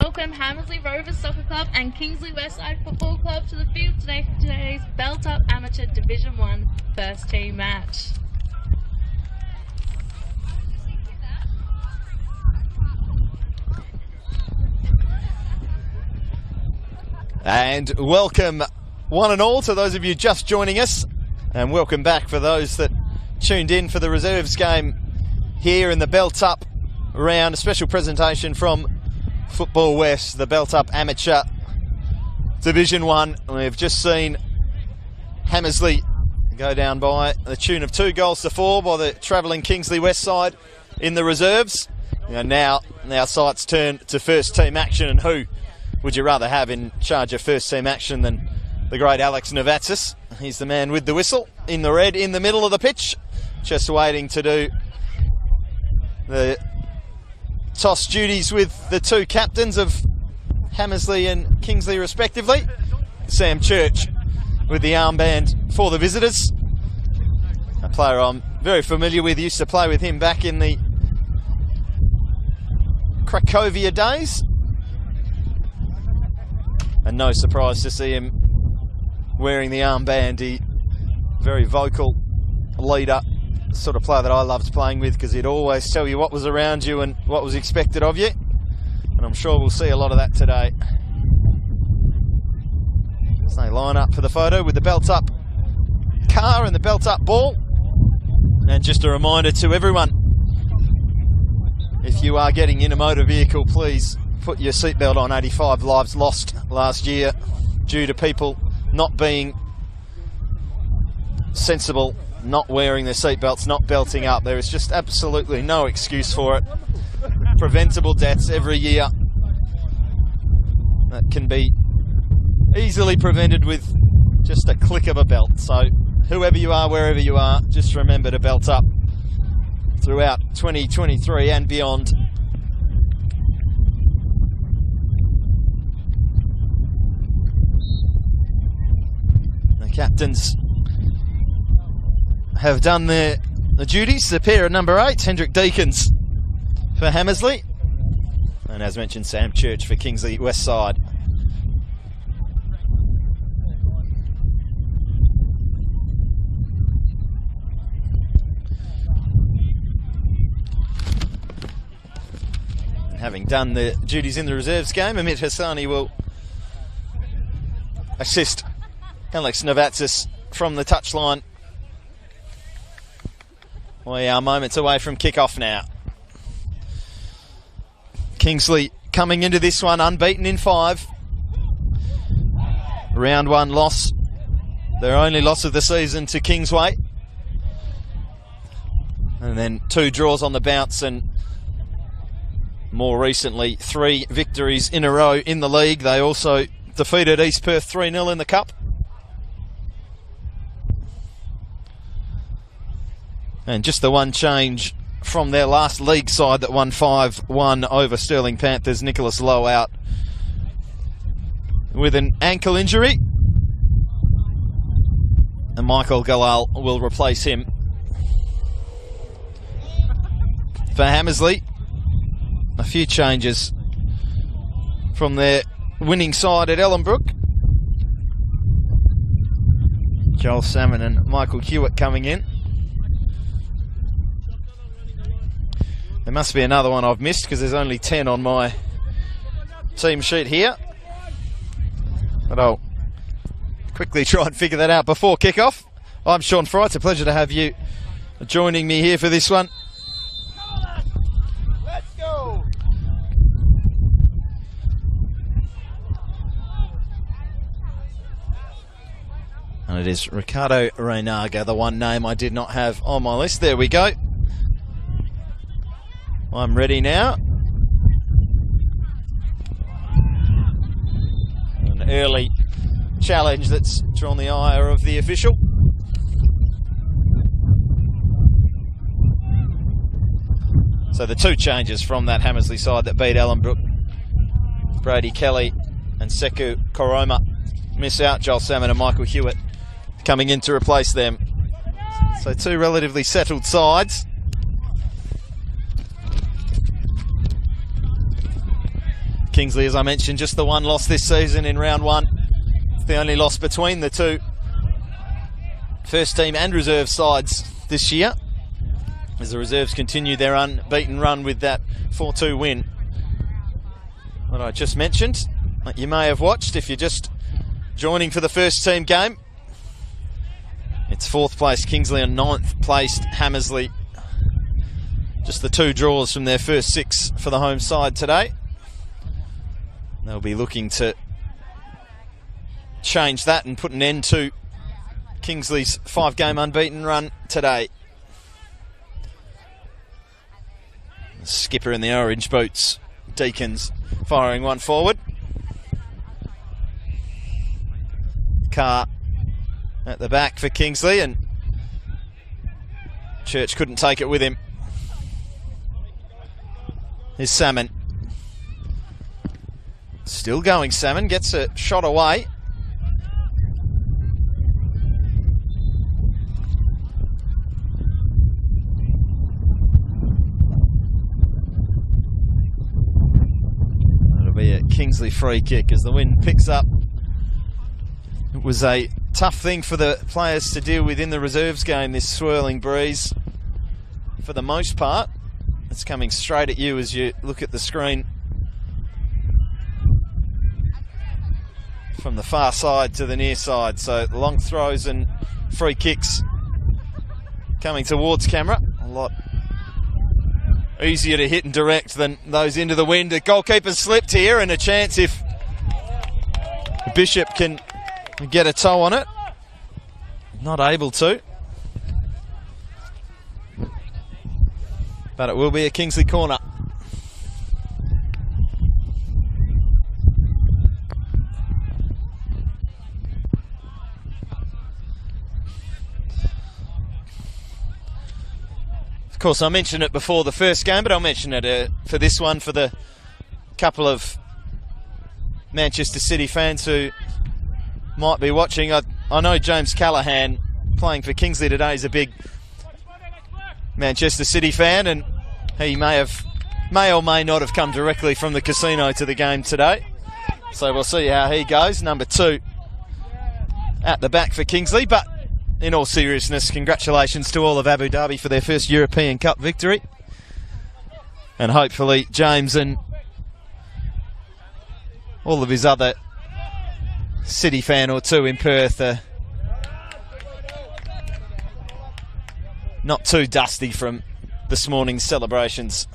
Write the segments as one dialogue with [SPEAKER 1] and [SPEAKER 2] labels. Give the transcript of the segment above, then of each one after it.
[SPEAKER 1] Welcome Hamersley Rovers Soccer Club and Kingsley Westside Football Club to the field today for today's Belt Up Amateur Division 1 first team match.
[SPEAKER 2] And welcome one and all to those of you just joining us, and welcome back for those that tuned in for the reserves game here in the Belt Up round. A special presentation from Football West, the Belt Up Amateur Division 1. We've just seen Hamersley go down by the tune of 2 goals to 4 by the travelling Kingsley Westside in the reserves. And now our sights turn to first team action, and who would you rather have in charge of first team action than the great Alex Novatsis? He's the man with the whistle in the red in the middle of the pitch, just waiting to do the toss duties with the 2 captains of Hamersley and Kingsley respectively. Sam Church with the armband for the visitors. A player I'm very familiar with, used to play with him back in the Cracovia days. And no surprise to see him wearing the armband. He very vocal leader, sort of player that I loved playing with, because he'd always tell you what was around you and what was expected of you. And I'm sure we'll see a lot of that today. So they line up for the photo with the Belt Up car and the Belt Up ball. And just a reminder to everyone, if you are getting in a motor vehicle, please put your seatbelt on. 85 lives lost last year due to people not being sensible, not wearing their seatbelts, not belting up. There is just absolutely no excuse for it. Preventable deaths every year that can be easily prevented with just a click of a belt. So whoever you are, wherever you are, just remember to belt up throughout 2023 and beyond. The captains have done the duties. The pair at number 8, Hendrik Deakins for Hamersley, and as mentioned, Sam Church for Kingsley Westside. Having done the duties in the reserves game, Amit Hassani will assist Alex Novatsis from the touchline. We are moments away from kick-off now. Kingsley coming into this one unbeaten in 5. Round 1 loss, their only loss of the season to Kingsway. And then 2 draws on the bounce, and more recently 3 victories in a row in the league. They also defeated East Perth 3-0 in the Cup. And just the one change from their last league side that won 5-1 over Stirling Panthers, Nicholas Lowe out with an ankle injury. And Michael Galal will replace him. For Hamersley, a few changes from their winning side at Ellenbrook. Joel Salmon and Michael Hewitt coming in. There must be another one I've missed, because there's only 10 on my team sheet here. But I'll quickly try and figure that out before kick-off. I'm Sean Fry. It's a pleasure to have you joining me here for this one.
[SPEAKER 3] Let's go!
[SPEAKER 2] And it is Ricardo Reinaga, the one name I did not have on my list. There we go. I'm ready now. An early challenge that's drawn the ire of the official. So the 2 changes from that Hamersley side that beat Ellenbrook, Brady Kelly and Seku Koroma, miss out. Joel Salmon and Michael Hewitt coming in to replace them. So 2 relatively settled sides. Kingsley, as I mentioned, just the one loss this season in round one. It's the only loss between the two first team and reserve sides this year, as the reserves continue their unbeaten run with that 4-2 win that I just mentioned, that you may have watched if you're just joining for the first team game. It's 4th place Kingsley and 9th placed Hamersley. Just the 2 draws from their first 6 for the home side today. They'll be looking to change that and put an end to Kingsley's 5-game unbeaten run today. The skipper in the orange boots, Deacons, firing one forward. Carr at the back for Kingsley, and Church couldn't take it with him. Here's Salmon. Still going, Salmon gets a shot away. That'll be a Kingsley free kick as the wind picks up. It was a tough thing for the players to deal with in the reserves game, this swirling breeze. For the most part, it's coming straight at you as you look at the screen. From the far side to the near side, so long throws and free kicks coming towards camera. A lot easier to hit and direct than those into the wind. The goalkeeper slipped here, and a chance if Bishop can get a toe on it. Not able to. But it will be a Kingsley corner. Of course, I mentioned it before the first game, but I'll mention it for this one, for the couple of Manchester City fans who might be watching. I know James Callaghan, playing for Kingsley today, is a big Manchester City fan, and he may or may not have come directly from the casino to the game today. So we'll see how he goes. Number 2 at the back for Kingsley, but in all seriousness, congratulations to all of Abu Dhabi for their first European Cup victory. And hopefully James and all of his other City fan or two in Perth are not too dusty from this morning's celebrations.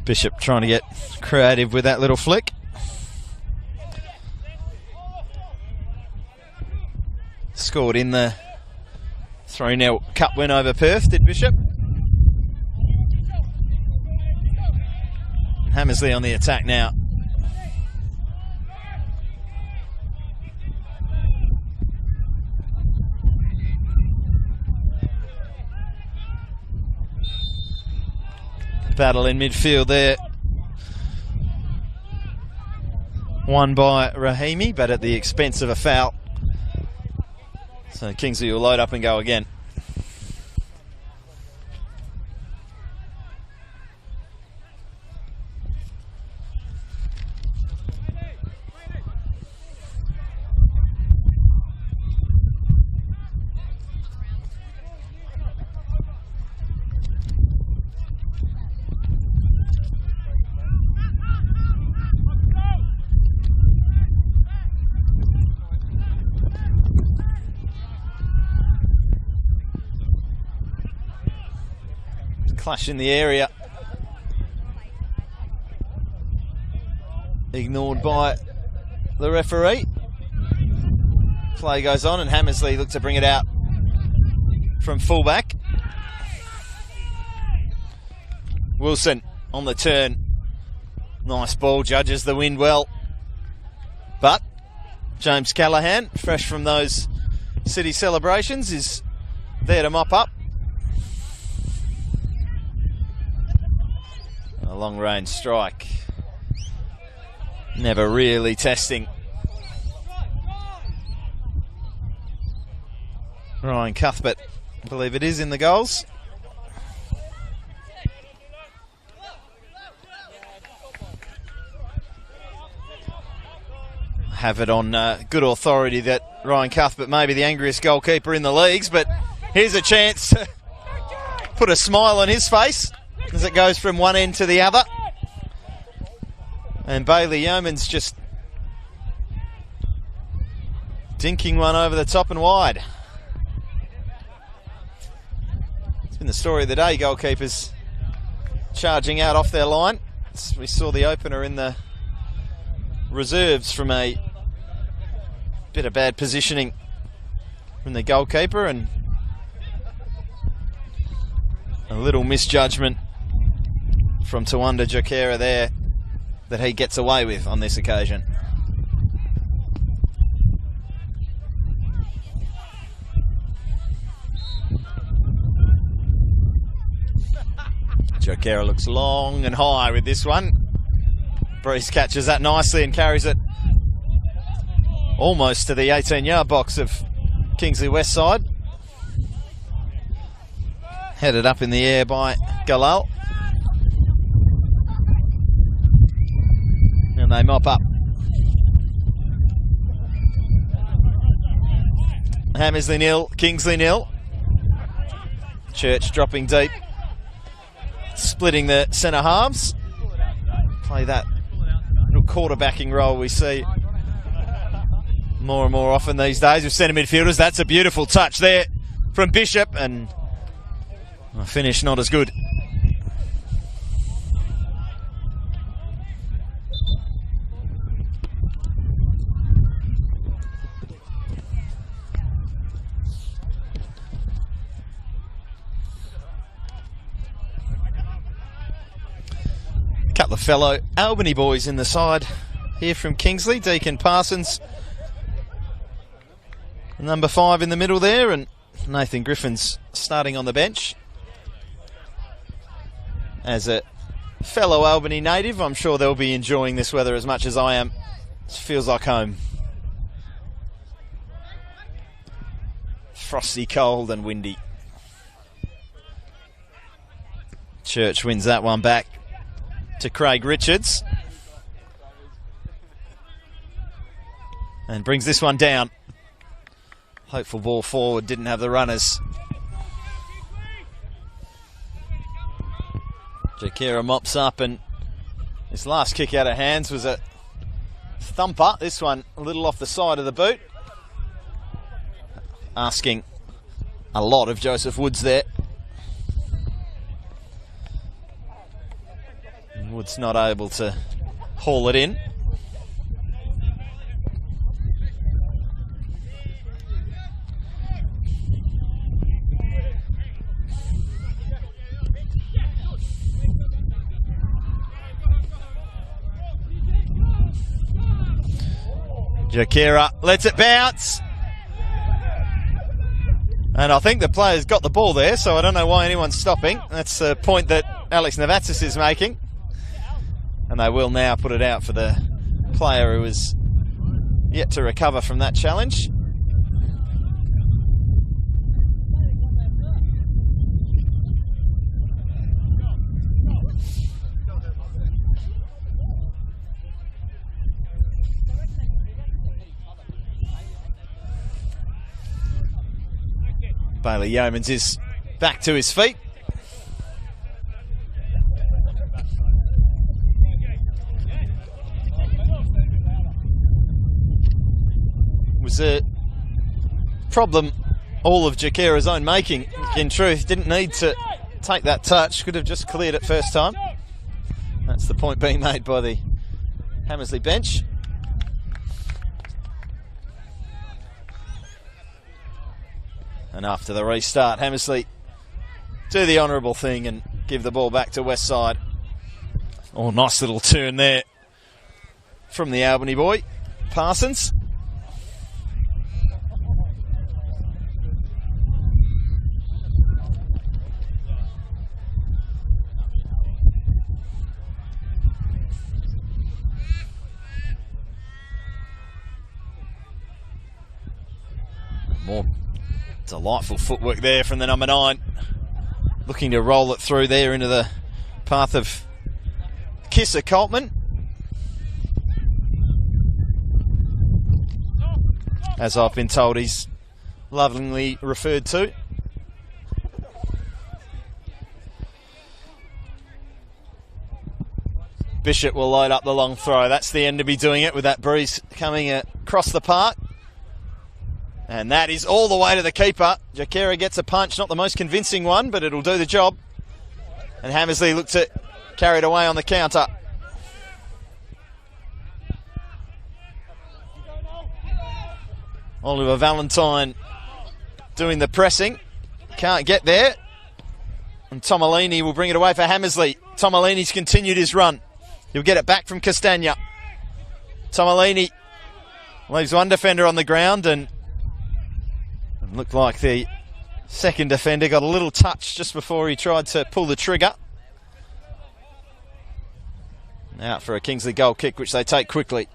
[SPEAKER 2] Bishop trying to get creative with that little flick. Scored in the 3-0 cup win over Perth, did Bishop. Hamersley on the attack now. Battle in midfield there. Won by Rahimi, but at the expense of a foul. So Kingsley will load up and go again. Clash in the area. Ignored by the referee. Play goes on and Hamersley look to bring it out from fullback. Wilson on the turn. Nice ball, judges the wind well. But James Callaghan, fresh from those City celebrations, is there to mop up. A long-range strike. Never really testing. Ryan Cuthbert I believe it is in the goals. Have it on good authority that Ryan Cuthbert may be the angriest goalkeeper in the leagues, but here's a chance to put a smile on his face as it goes from one end to the other. And Bailey Yeoman's just dinking one over the top and wide. It's been the story of the day, goalkeepers charging out off their line. We saw the opener in the reserves from a bit of bad positioning from the goalkeeper and a little misjudgment from Tawanda Jokera there that he gets away with on this occasion. Jokera looks long and high with this one. Breeze catches that nicely and carries it almost to the 18-yard box of Kingsley Westside. Headed up in the air by Galal. And they mop up. Hamersley 0, Kingsley 0. Church dropping deep. Splitting the centre halves. Play that little quarterbacking role we see more and more often these days with centre midfielders. That's a beautiful touch there from Bishop, and a finish not as good. Couple of fellow Albany boys in the side here from Kingsley. Deacon Parsons, number 5 in the middle there, and Nathan Griffin's starting on the bench. As a fellow Albany native, I'm sure they'll be enjoying this weather as much as I am. It feels like home. Frosty, cold and windy. Church wins that one back to Craig Richards. And brings this one down. Hopeful ball forward, didn't have the runners. Jokera mops up, and this last kick out of hands was a thumper. This one a little off the side of the boot. Asking a lot of Joseph Woods there. Woods not able to haul it in. Jokera lets it bounce. And I think the player's got the ball there, so I don't know why anyone's stopping. That's a point that Alex Navatzis is making. And they will now put it out for the player who is yet to recover from that challenge. Bailey Yeomans is back to his feet. Was a problem all of Jokera's own making, in truth. Didn't need to take that touch, could have just cleared it first time. That's the point being made by the Hamersley bench. And after the restart, Hamersley do the honourable thing and give the ball back to Westside. Oh, nice little turn there from the Albany boy, Parsons. More Delightful footwork there from the number 9. Looking to roll it through there into the path of Kisser Coltman. As I've been told, he's lovingly referred to. Bishop will load up the long throw. That's the end to be doing it with that breeze coming across the park. And that is all the way to the keeper. Jakera gets a punch, not the most convincing one, but it'll do the job. And Hamersley looks at carried away on the counter. Oliver Valentine doing the pressing. Can't get there. And Tomolini will bring it away for Hamersley. Tomolini's continued his run. He'll get it back from Castagna. Tomolini leaves one defender on the ground and looked like the second defender got a little touch just before he tried to pull the trigger. Out for a Kingsley goal kick, which they take quickly.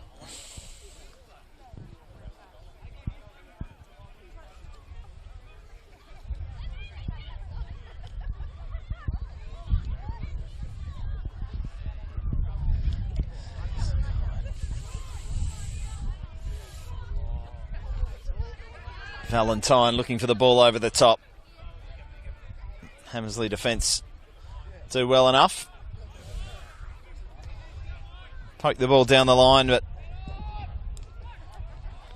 [SPEAKER 2] Valentine looking for the ball over the top. Hamersley defence do well enough. Poke the ball down the line, but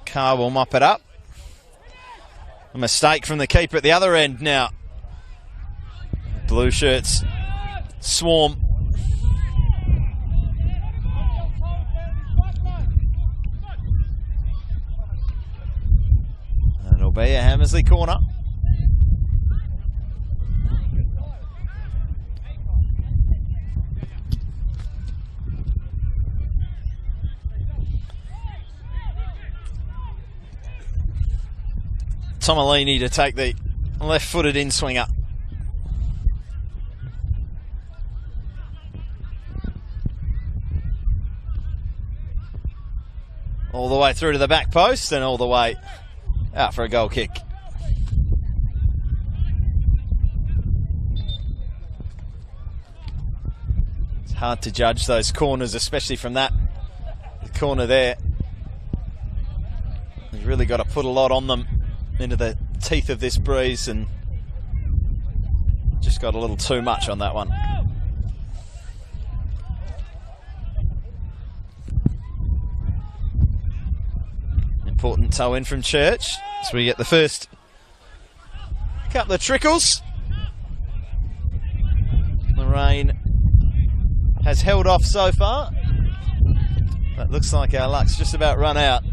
[SPEAKER 2] Carr will mop it up. A mistake from the keeper at the other end now. Blue shirts swarm. It'll be a Hamersley corner. Tomolini to take the left-footed in-swinger. All the way through to the back post and all the way out for a goal kick. It's hard to judge those corners, especially from that corner there. You've really got to put a lot on them into the teeth of this breeze, and just got a little too much on that one. Important toe in from Church. So we get the first couple of trickles. The rain has held off so far, but looks like our luck's just about run out.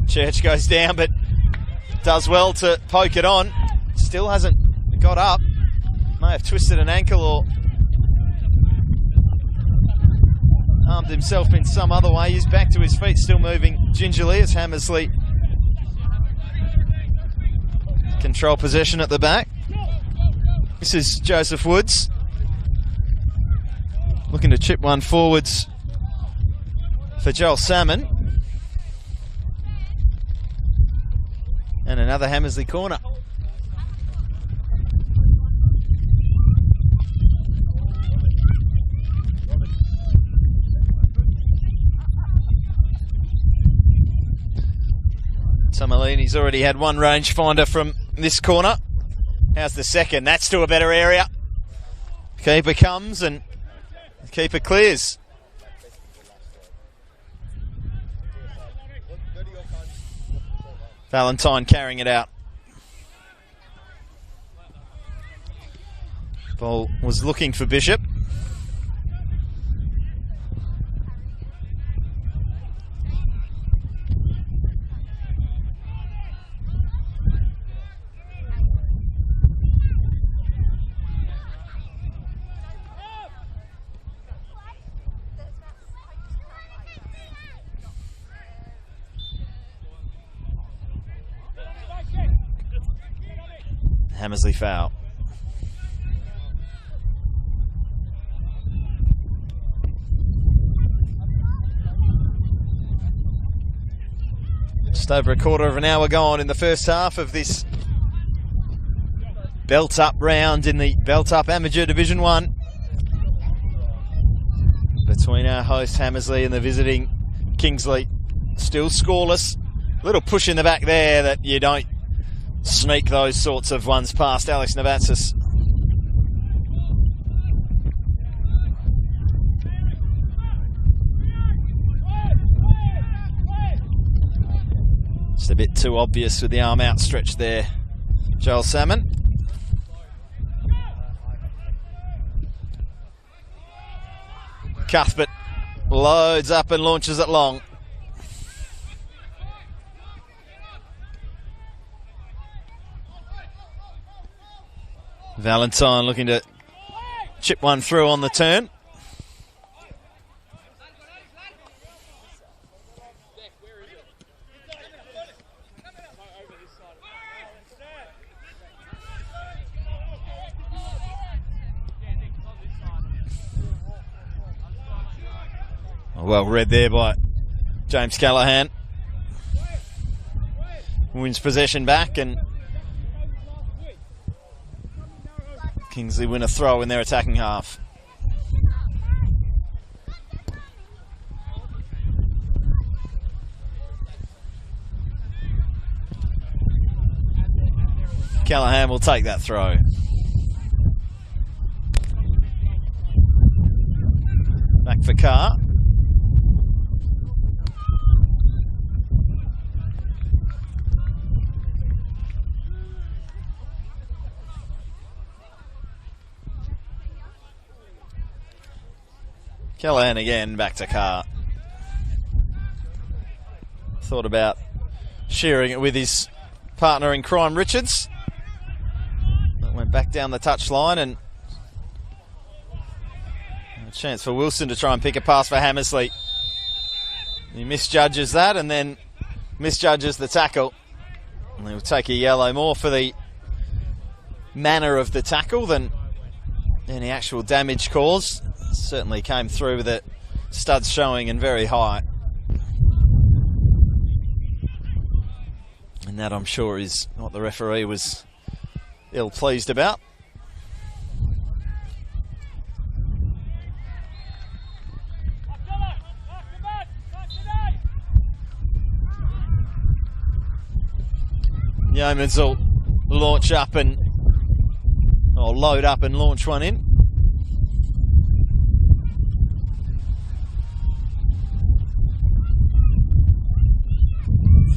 [SPEAKER 2] Church goes down, but does well to poke it on. Still hasn't got up. May have twisted an ankle or harmed himself in some other way. He's back to his feet, still moving gingerly as Hamersley control possession at the back. This is Joseph Woods looking to chip one forwards for Joel Salmon. And another Hamersley corner. Tomolini's already had one rangefinder from this corner. How's the second? That's to a better area. Keeper comes and the keeper clears. Valentine carrying it out. Ball was looking for Bishop. Hamersley foul. Just over a quarter of an hour gone in the first half of this Belt Up round in the Belt Up Amateur Division 1. Between our host Hamersley and the visiting Kingsley. Still scoreless. Little push in the back there that you don't sneak those sorts of ones past Alex Navatsas. Just a bit too obvious with the arm outstretched there, Joel Salmon. Cuthbert loads up and launches it long. Valentine looking to chip one through on the turn. Well read there by James Callaghan. Wins possession back, and Kingsley win a throw in their attacking half. Callaghan will take that throw. Back for Carr. Callaghan again, back to Carr. Thought about sharing it with his partner in crime, Richards. That went back down the touchline, and a chance for Wilson to try and pick a pass for Hamersley. He misjudges that and then misjudges the tackle. And he'll take a yellow, more for the manner of the tackle than any actual damage caused. Certainly came through with it, studs showing and very high. And that, I'm sure, is what the referee was ill-pleased about. Yeomans will launch up and, or load up and launch one in.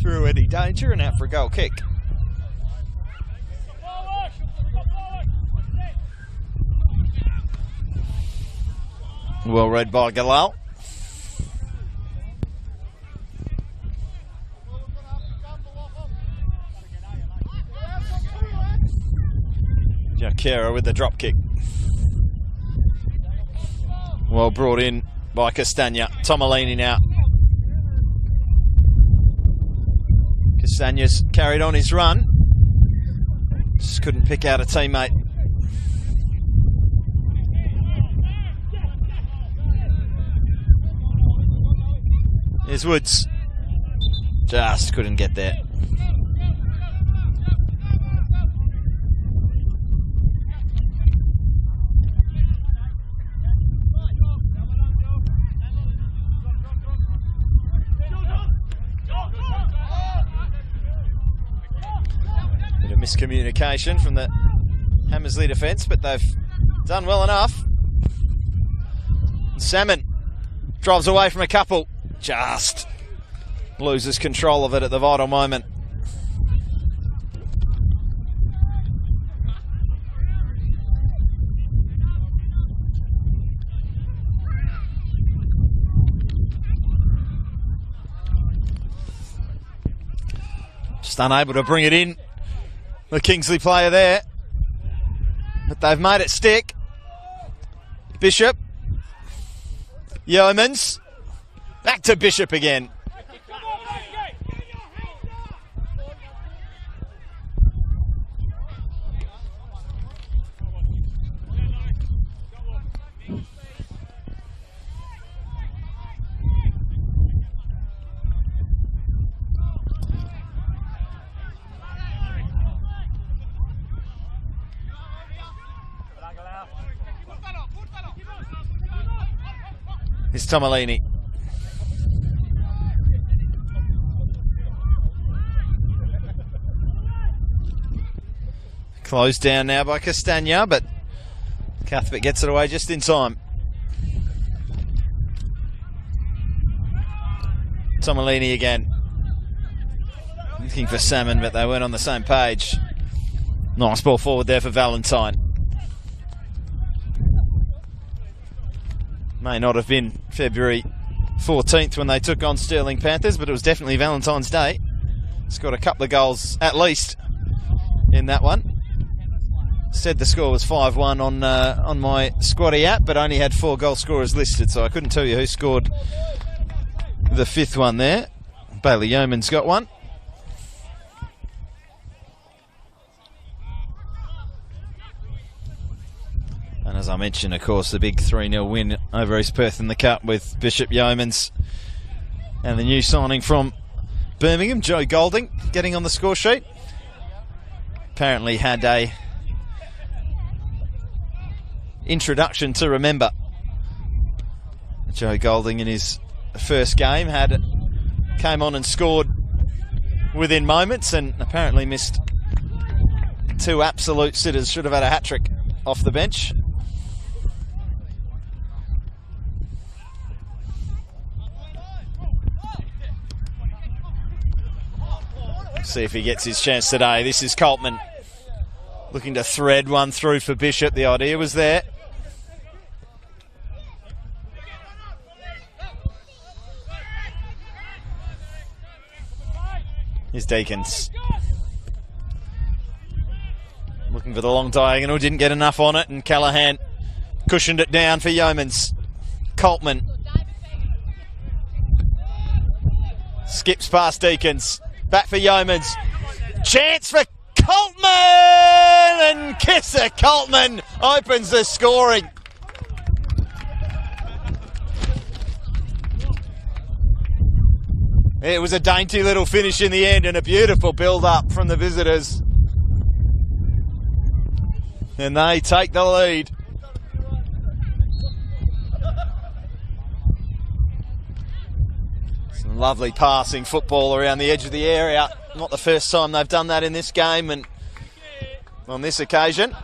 [SPEAKER 2] Through any danger and out for a goal kick. Well read by Galal. Jakera with the drop kick. Well brought in by Castagna. Tomolini now. Castagna's carried on his run. Just couldn't pick out a teammate. Here's Woods. Just couldn't get there. Bit of miscommunication from the Hamersley defence, but they've done well enough. Salmon drives away from a couple. Just loses control of it at the vital moment. Just unable to bring it in. The Kingsley player there. But they've made it stick. Bishop. Yeomans. Back to Bishop again. is Tomolini. Closed down now by Castagna, but Cuthbert gets it away just in time. Tomolini again. Looking for Salmon, but they weren't on the same page. Nice ball forward there for Valentine. May not have been February 14th when they took on Stirling Panthers, but it was definitely Valentine's Day. Scored a couple of goals at least in that one. Said the score was 5-1 on my Squatty app, but only had 4 goal scorers listed, so I couldn't tell you who scored the 5th one there. Bailey Yeoman's got one. And as I mentioned, of course, the big 3-0 win over East Perth in the Cup with Bishop Yeomans. And the new signing from Birmingham, Joe Golding, getting on the score sheet. Apparently had a introduction to remember. Joe Golding in his first game came on and scored within moments, and apparently missed 2 absolute sitters. Should have had a hat-trick off the bench. See if he gets his chance today. This is Coltman looking to thread one through for Bishop. The idea was there. Here's Deakins. Looking for the long diagonal, didn't get enough on it, and Callaghan cushioned it down for Yeomans. Coltman skips past Deakins. Back for Yeomans. Chance for Coltman! And Kisser Coltman opens the scoring. It was a dainty little finish in the end and a beautiful build-up from the visitors. And they take the lead. Some lovely passing football around the edge of the area. Not the first time they've done that in this game, and on this occasion.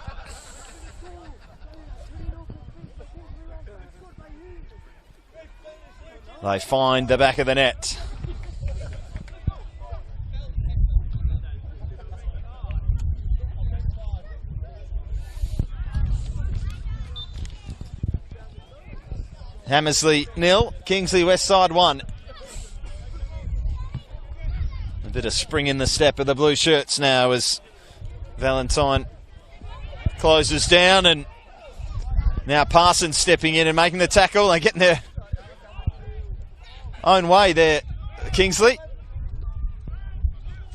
[SPEAKER 2] They find the back of the net. Hamersley 0, Kingsley Westside 1. A bit of spring in the step of the blue shirts now as Valentine closes down, and now Parsons stepping in and making the tackle. They're getting their own way there, Kingsley.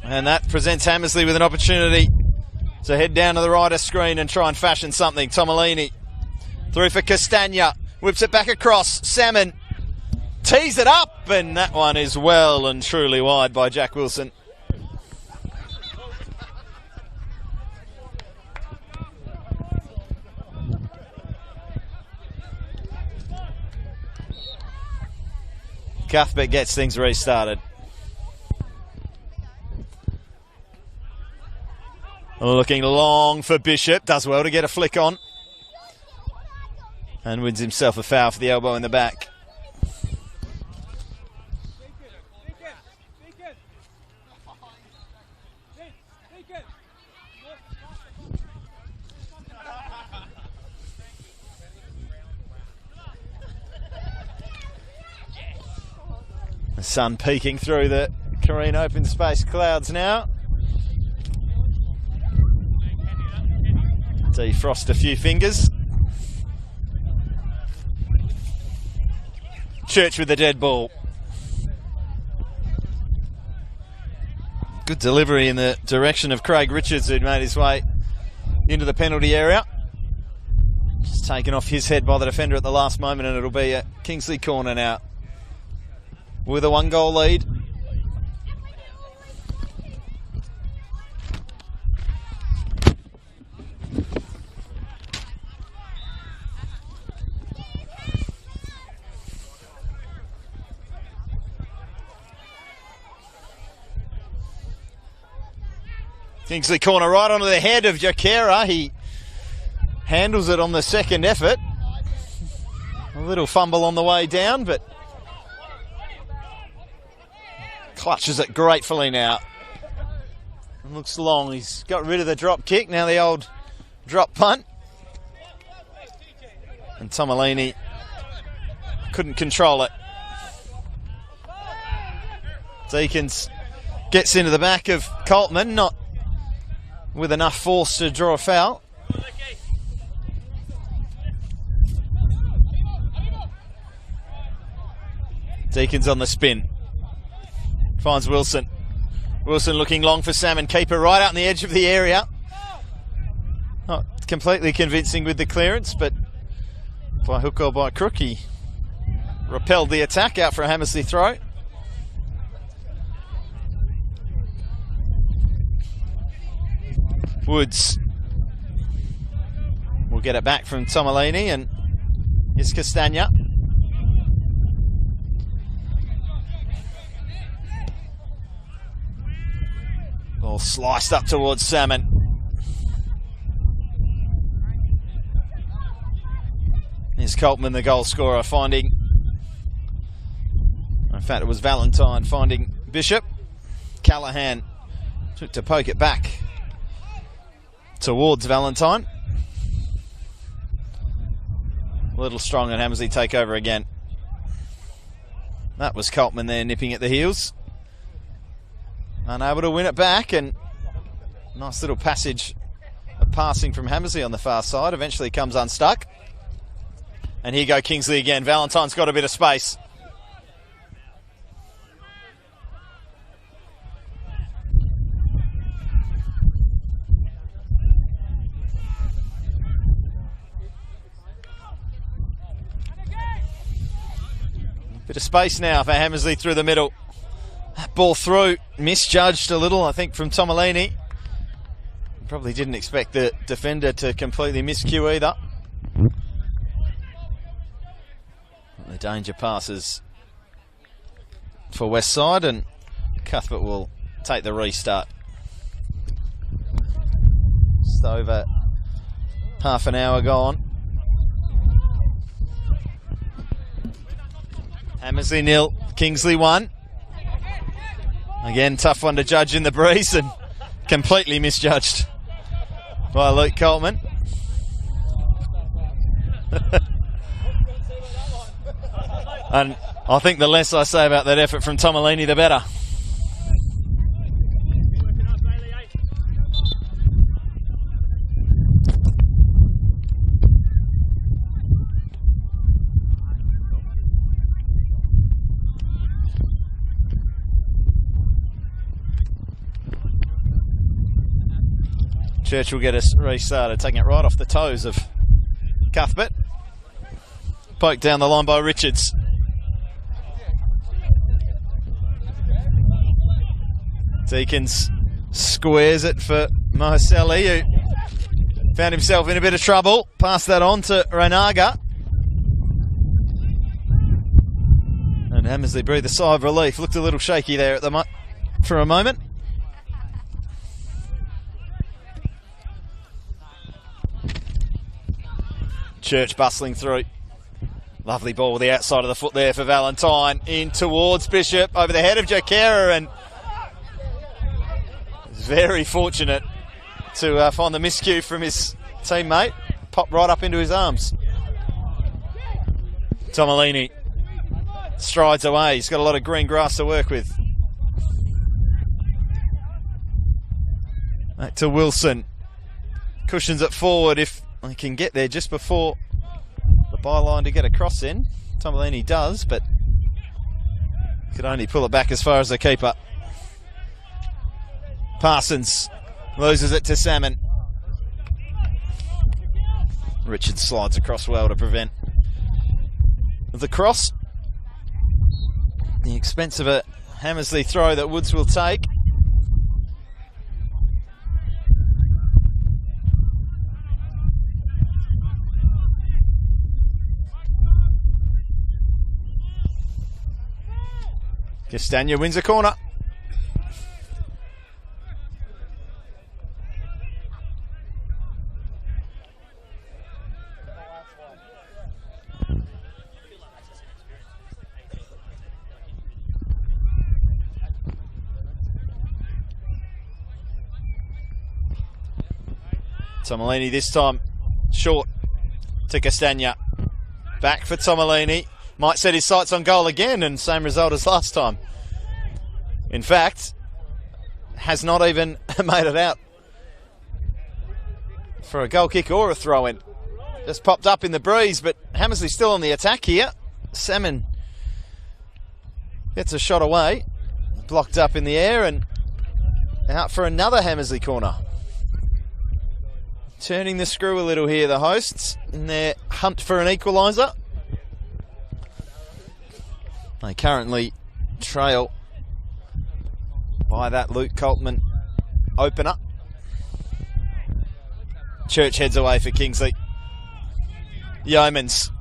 [SPEAKER 2] And that presents Hamersley with an opportunity to head down to the right of screen and try and fashion something. Tomolini through for Castagna. Whips it back across. Salmon tees it up, and that one is well and truly wide by Jack Wilson. Cuthbert gets things restarted. Looking long for Bishop. Does well to get a flick on. And wins himself a foul for the elbow in the back. The sun peeking through the Careen open space clouds now. Defrost a few fingers. Church with the dead ball. Good delivery in the direction of Craig Richards, who'd made his way into the penalty area. Just taken off his head by the defender at the last moment, and it'll be a Kingsley corner now with a 1-goal lead. Kingsley corner right onto the head of Jakera. He handles it on the second effort. A little fumble on the way down, but clutches it gratefully now. It looks long. He's got rid of the drop kick. Now the old drop punt. And Tomalini couldn't control it. Deakins gets into the back of Coltman, not with enough force to draw a foul. Deakins on the spin. Finds Wilson. Wilson looking long for Salmon. Keeper right out on the edge of the area. Not completely convincing with the clearance, but by hook or by crook, he repelled the attack out for a Hamersley throw. Woods will get it back from Tomalini, and here's Castagna. Ball sliced up towards Salmon. Here's Coltman, the goal scorer, finding, in fact it was Valentine finding Bishop. Callahan took to poke it back towards Valentine. A little strong, and Hamersley take over again. That was Coltman there nipping at the heels. Unable to win it back, and nice little passage of passing from Hamersley on the far side. Eventually comes unstuck. And here go Kingsley again. Valentine's got a bit of space. Bit of space now for Hamersley through the middle. Ball through, misjudged a little, I think, from Tomalini. Probably didn't expect the defender to completely miscue either. The danger passes for Westside, and Cuthbert will take the restart. Just over half an hour gone. Hamersley 0, Kingsley 1. Again, tough one to judge in the breeze, and completely misjudged by Luke Coltman. And I think the less I say about that effort from Tomalini, the better. Church will get us restarted, taking it right off the toes of Cuthbert. Poked down the line by Richards. Deakins squares it for Marcelli, who found himself in a bit of trouble. Passed that on to Renaga. And Hamersley breathed a sigh of relief. Looked a little shaky there at for a moment. Church bustling through. Lovely ball with the outside of the foot there for Valentine. In towards Bishop, over the head of Jakera, and very fortunate to find the miscue from his teammate. Popped right up into his arms. Tomalini strides away. He's got a lot of green grass to work with. Back to Wilson. Cushions it forward if he can get there just before the byline to get a cross in. Tomalini does, but could only pull it back as far as the keeper. Parsons loses it to Salmon. Richards slides across well to prevent the cross. The expense of a Hamersley throw that Woods will take. Castagna wins a corner. Tomolini this time short to Castagna. Back for Tomolini. Might set his sights on goal again, and same result as last time. In fact, has not even made it out for a goal kick or a throw-in. Just popped up in the breeze, but Hamersley still on the attack here. Salmon gets a shot away, blocked up in the air, and out for another Hamersley corner. Turning the screw a little here, the hosts, in their hunt for an equaliser. They currently trail by that Luke Coltman opener. Church heads away for Kingsley. Yeomans.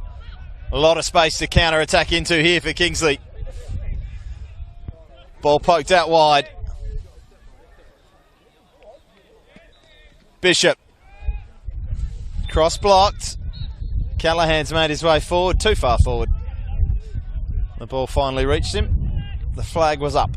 [SPEAKER 2] A lot of space to counter-attack into here for Kingsley. Ball poked out wide. Bishop. Cross blocked. Callahan's made his way forward, too far forward. The ball finally reached him. The flag was up.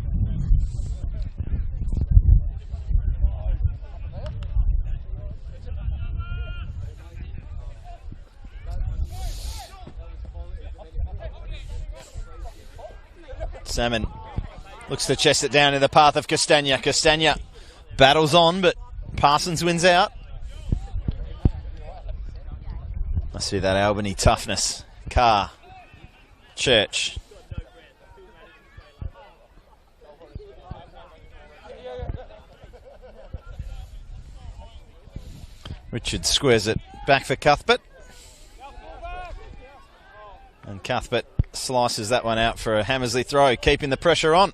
[SPEAKER 2] Salmon looks to chest it down in the path of Castagna. Castagna battles on, but Parsons wins out. Must be that Albany toughness. Carr. Church. Richard squares it back for Cuthbert. And Cuthbert slices that one out for a Hamersley throw, keeping the pressure on.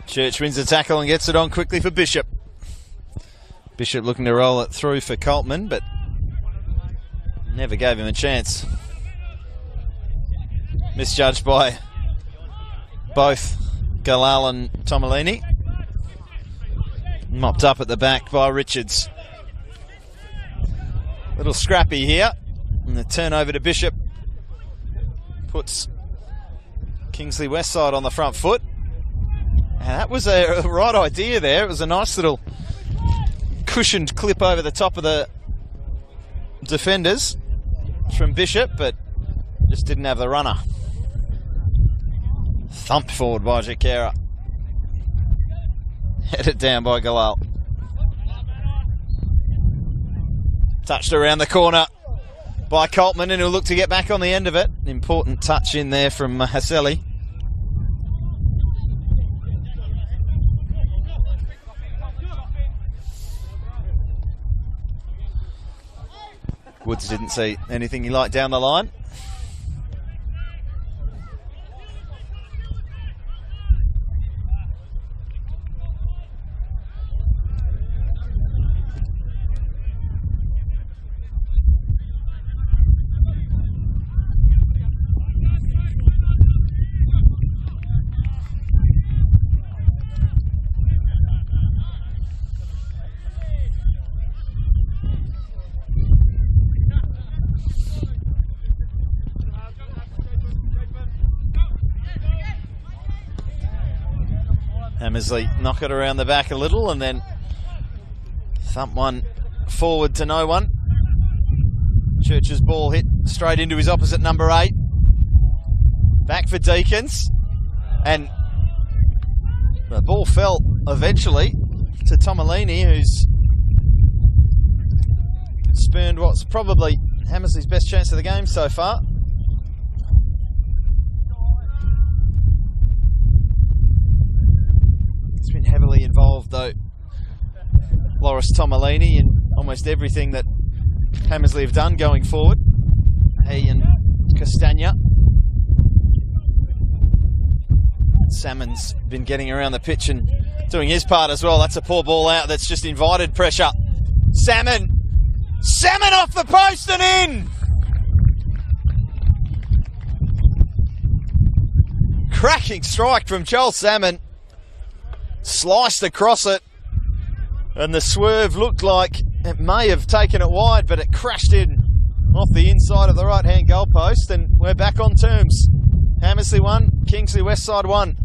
[SPEAKER 2] Church wins the tackle and gets it on quickly for Bishop. Bishop looking to roll it through for Coltman, but never gave him a chance. Misjudged by both Galal and Tomolini. Mopped up at the back by Richards. Little scrappy here. And the turnover to Bishop puts Kingsley Westside on the front foot. And that was a right idea there. It was a nice little cushioned clip over the top of the defenders from Bishop, but just didn't have the runner. Thumped forward by Jakera. Headed down by Galal. Touched around the corner by Coltman, and he'll look to get back on the end of it. An important touch in there from Haselli. Woods didn't see anything he liked down the line. Hamersley knock it around the back a little and then thump one forward to no one. Church's ball hit straight into his opposite number 8. Back for Deakins. And the ball fell eventually to Tomolini, who's spurned what's probably Hamersley's best chance of the game so far. He's been heavily involved though, Loris Tomolini, in almost everything that Hamersley have done going forward. He and Castagna. Salmon's been getting around the pitch and doing his part as well. That's a poor ball out that's just invited pressure. Salmon Salmon off the post and in! Cracking strike from Joel Salmon. Sliced across it. And the swerve looked like it may have taken it wide, but it crashed in off the inside of the right-hand goalpost, and we're back on terms. Hamersley 1, Kingsley Westside 1.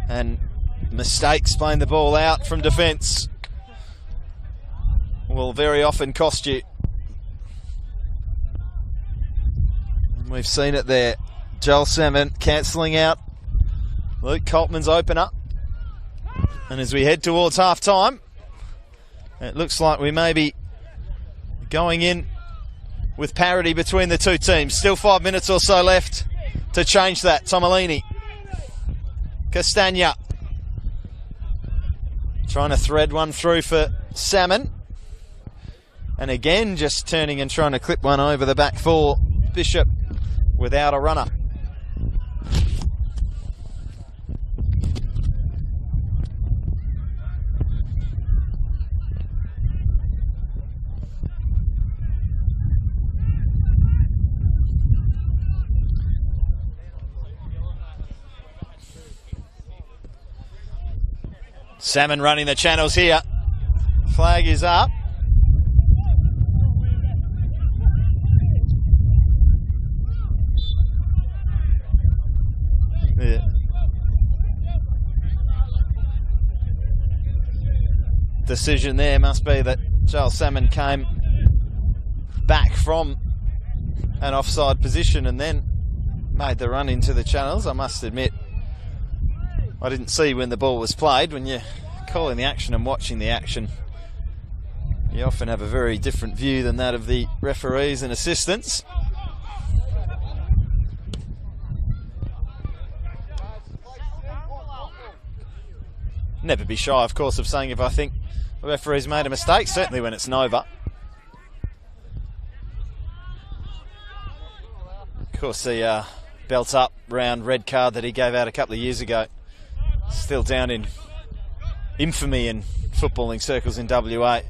[SPEAKER 2] And mistakes playing the ball out from defence will very often cost you. And we've seen it there. Joel Salmon cancelling out Luke Coltman's opener. And as we head towards half-time, it looks like we may be going in with parity between the two teams. Still 5 minutes or so left to change that. Tomolini. Castagna. Trying to thread one through for Salmon. And again, just turning and trying to clip one over the back for Bishop without a runner. Salmon running the channels here. Flag is up. The decision there must be that Joel Salmon came back from an offside position and then made the run into the channels. I must admit, I didn't see when the ball was played. When you're calling the action and watching the action, you often have a very different view than that of the referees and assistants. Never be shy, of course, of saying if I think the referee's made a mistake, certainly when it's Nova. Of course, the belt up round red card that he gave out a couple of years ago, still down in infamy in footballing circles in WA.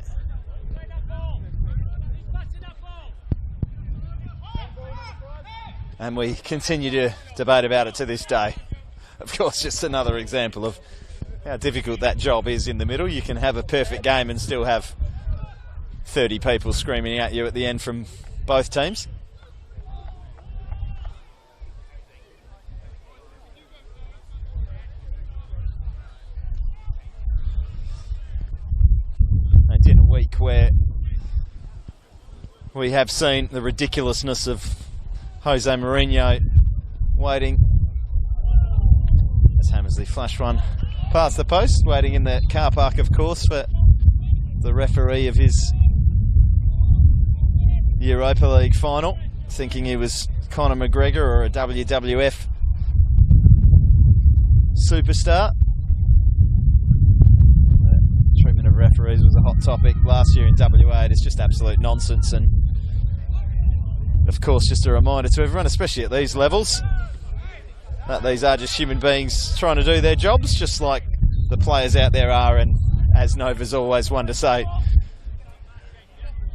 [SPEAKER 2] And we continue to debate about it to this day. Of course, just another example of how difficult that job is in the middle. You can have a perfect game and still have 30 people screaming at you at the end from both teams. And in a week where we have seen the ridiculousness of Jose Mourinho waiting. As Hamersley flash one past the post, waiting in the car park, of course, for the referee of his Europa League final, thinking he was Conor McGregor or a WWF superstar. The treatment of referees was a hot topic last year in WA. It is just absolute nonsense, and of course just a reminder to everyone, especially at these levels, that these are just human beings trying to do their jobs, just like the players out there are. And as Nova's always one to say,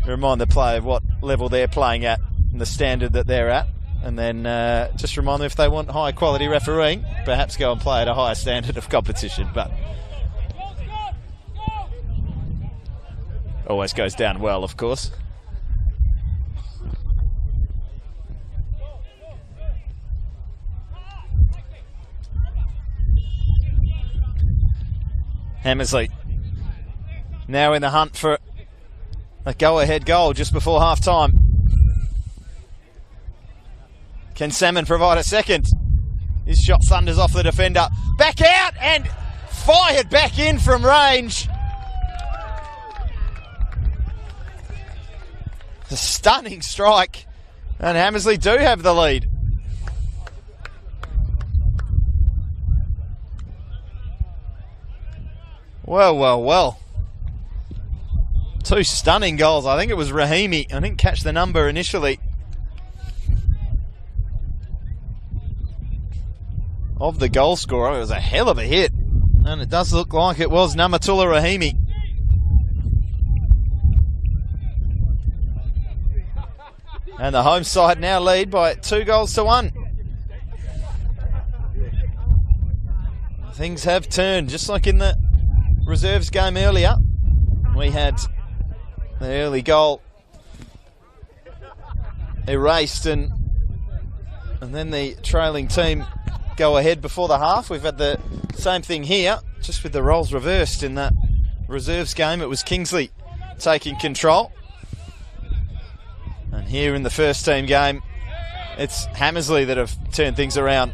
[SPEAKER 2] remind the player what level they're playing at and the standard that they're at, and then just remind them if they want high quality refereeing, perhaps go and play at a higher standard of competition. But always goes down well, of course. Hamersley now in the hunt for a go-ahead goal just before half-time. Can Salmon provide a second? His shot thunders off the defender. Back out and fired back in from range. A stunning strike. And Hamersley do have the lead. Well, well, well. Two stunning goals. I think it was Rahimi. I didn't catch the number initially. of the goal scorer. It was a hell of a hit, and it does look like it was Namatullah Rahimi. And the home side now lead by 2-1. Things have turned, just like in the reserves game earlier. We had the early goal erased, and then the trailing team go ahead before the half. We've had the same thing here, just with the roles reversed. In that reserves game, it was Kingsley taking control. And here in the first team game, it's Hamersley that have turned things around.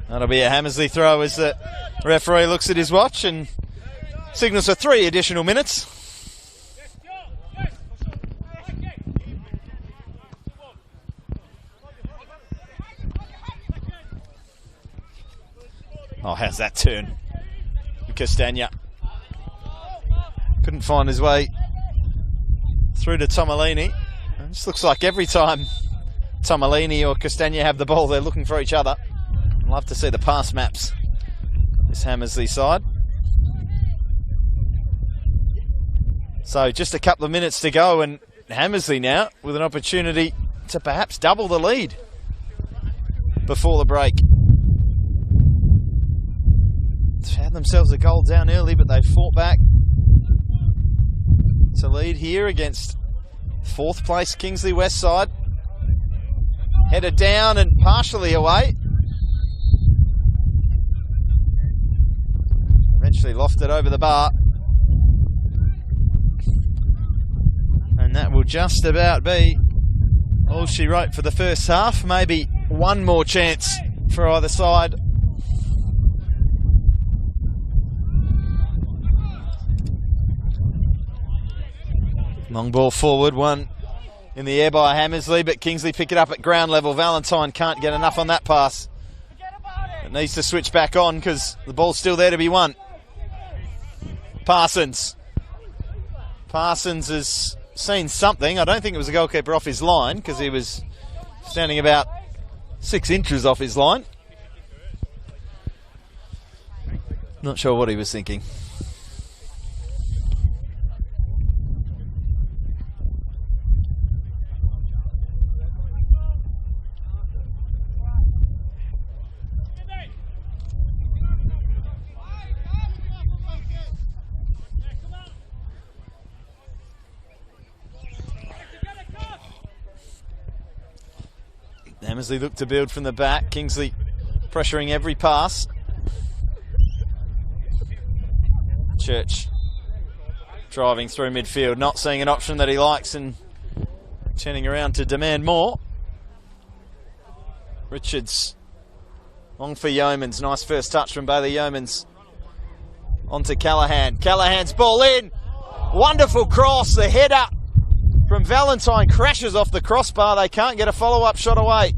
[SPEAKER 2] That'll be a Hamersley throw as the referee looks at his watch and signals for 3 additional minutes. Oh, how's that turn? Castagna couldn't find his way through to Tomolini. It just looks like every time Tomolini or Castagna have the ball, they're looking for each other. I'd love to see the pass maps this Hamersley side. So just a couple of minutes to go, and Hamersley now with an opportunity to perhaps double the lead before the break. Found themselves a goal down early, but they fought back to lead here against 4th place Kingsley Westside. Headed down and partially away. Eventually lofted over the bar. And that will just about be all she wrote for the first half. Maybe one more chance for either side. Long ball forward, one in the air by Hamersley, but Kingsley pick it up at ground level. Valentine can't get enough on that pass. It needs to switch back on because the ball's still there to be won. Parsons has seen something. I don't think it was a goalkeeper off his line because he was standing about 6 inches off his line. Not sure what he was thinking. Hamersley looked to build from the back. Kingsley pressuring every pass. Church driving through midfield, not seeing an option that he likes and turning around to demand more. Richards long for Yeomans. Nice first touch from Bailey Yeomans. Onto Callahan. Callahan's ball in. Wonderful cross. The header from Valentine crashes off the crossbar. They can't get a follow-up shot away.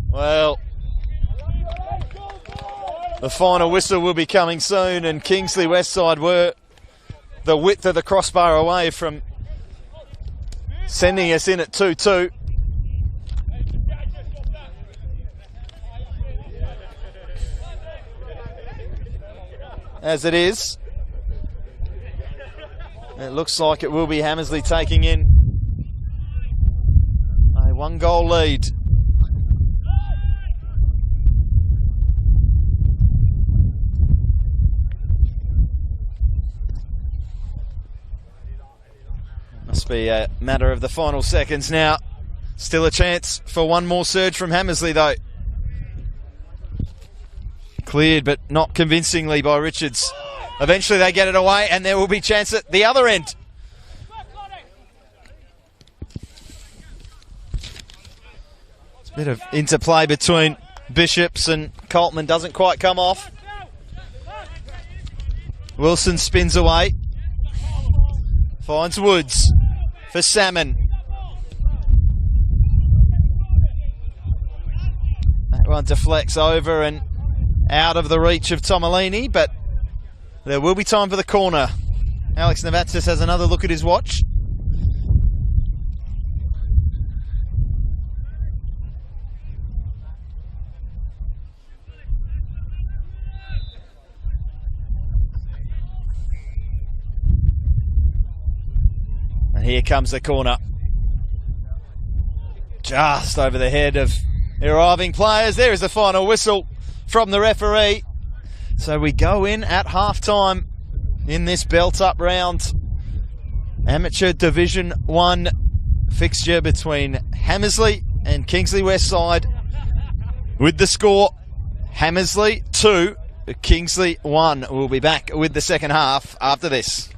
[SPEAKER 2] Well, the final whistle will be coming soon, and Kingsley Westside were the width of the crossbar away from sending us in at 2-2. As it is, it looks like it will be Hamersley taking in a 1-goal lead. Must be a matter of the final seconds now. Still a chance for one more surge from Hamersley though. Cleared but not convincingly by Richards. Eventually they get it away and there will be chance at the other end. It's a bit of interplay between Bishops and Coltman, doesn't quite come off. Wilson spins away. Finds Woods for Salmon. That one deflects over and out of the reach of Tomolini, but there will be time for the corner. Alex Navatsas has another look at his watch. here comes the corner. Just over the head of arriving players. There is the final whistle from the referee. So we go in at half-time in this belt-up round. Amateur Division 1 fixture between Hamersley and Kingsley Westside. With the score, Hamersley 2, Kingsley 1. We'll be back with the second half after this.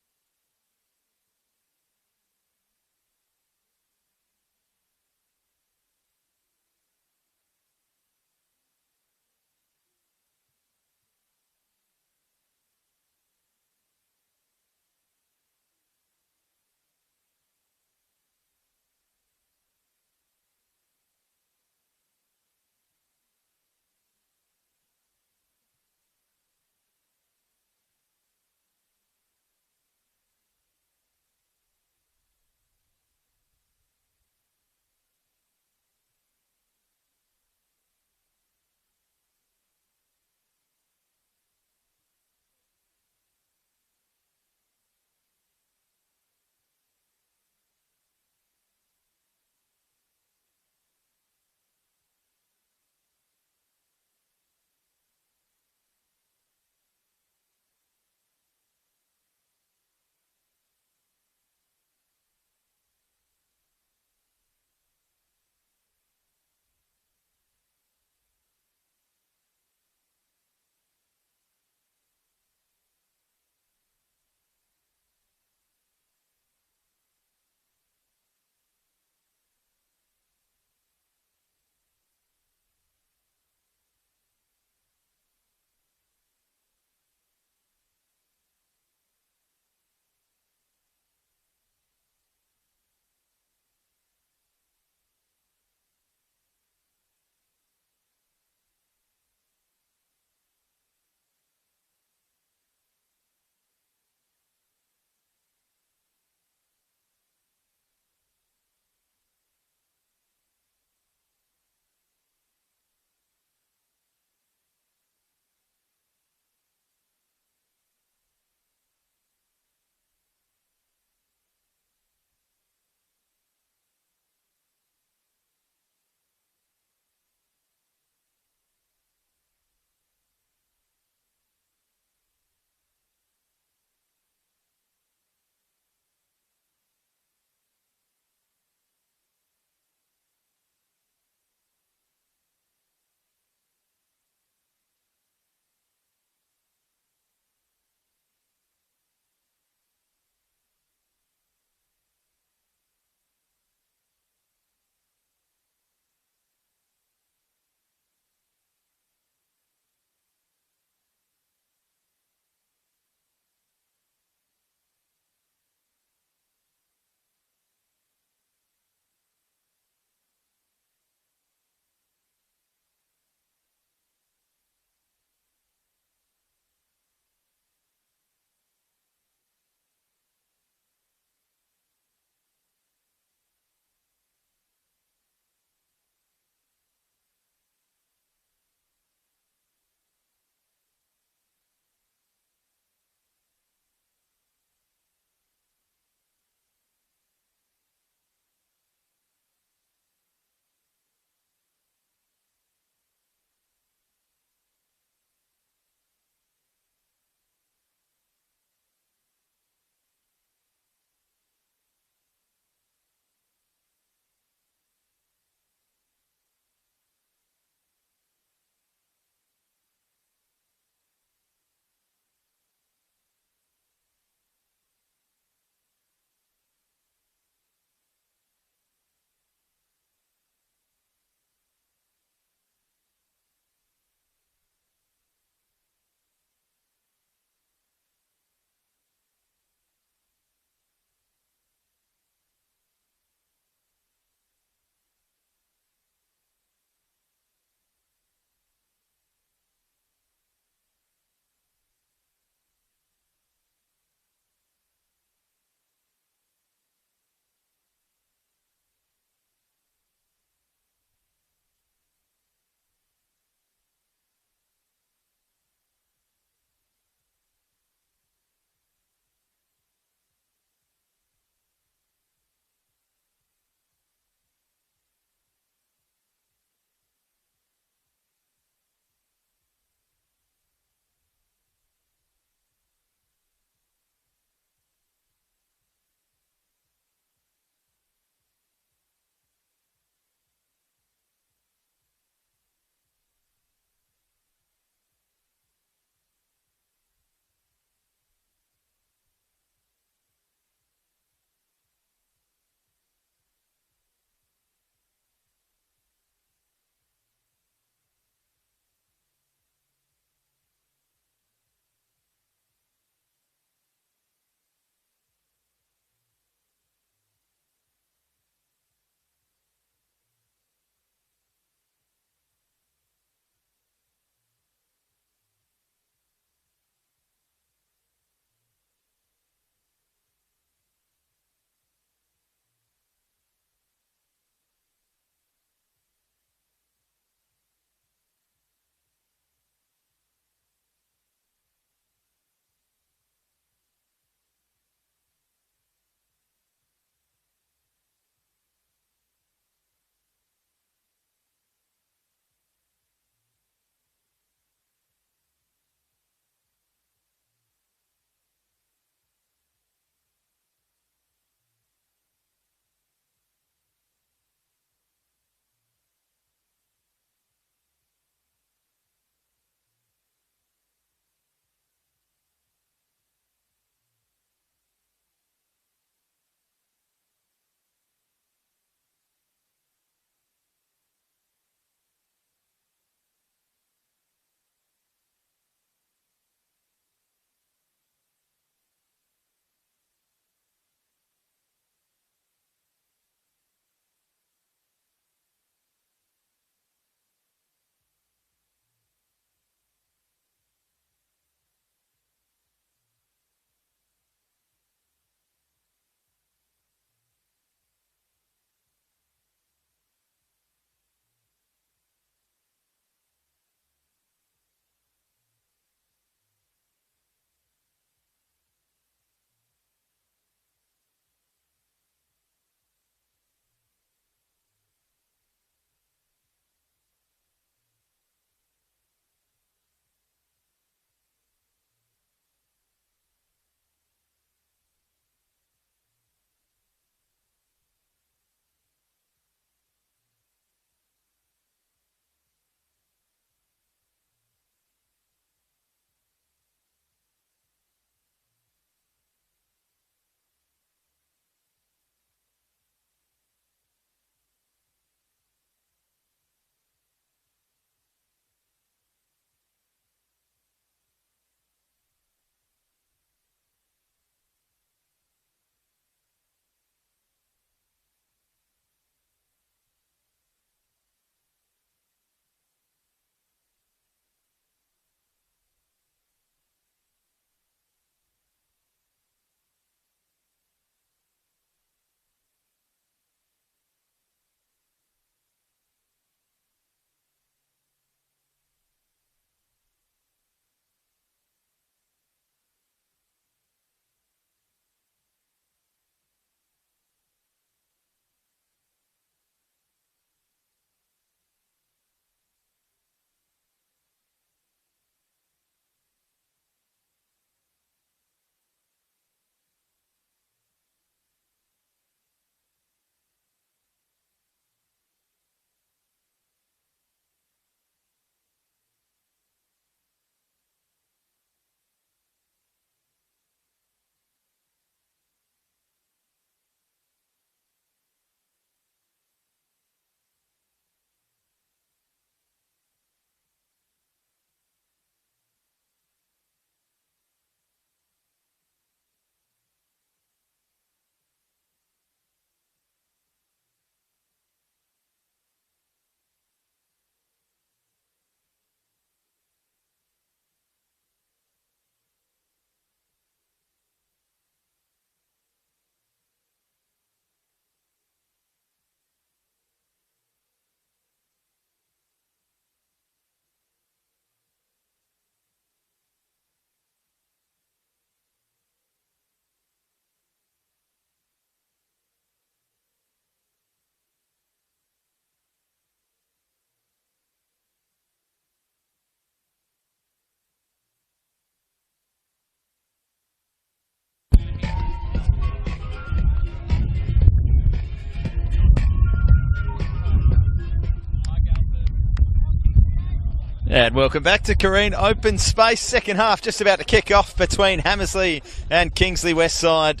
[SPEAKER 2] And welcome back to Kareen Open Space. Second half just about to kick off between Hamersley and Kingsley Westside,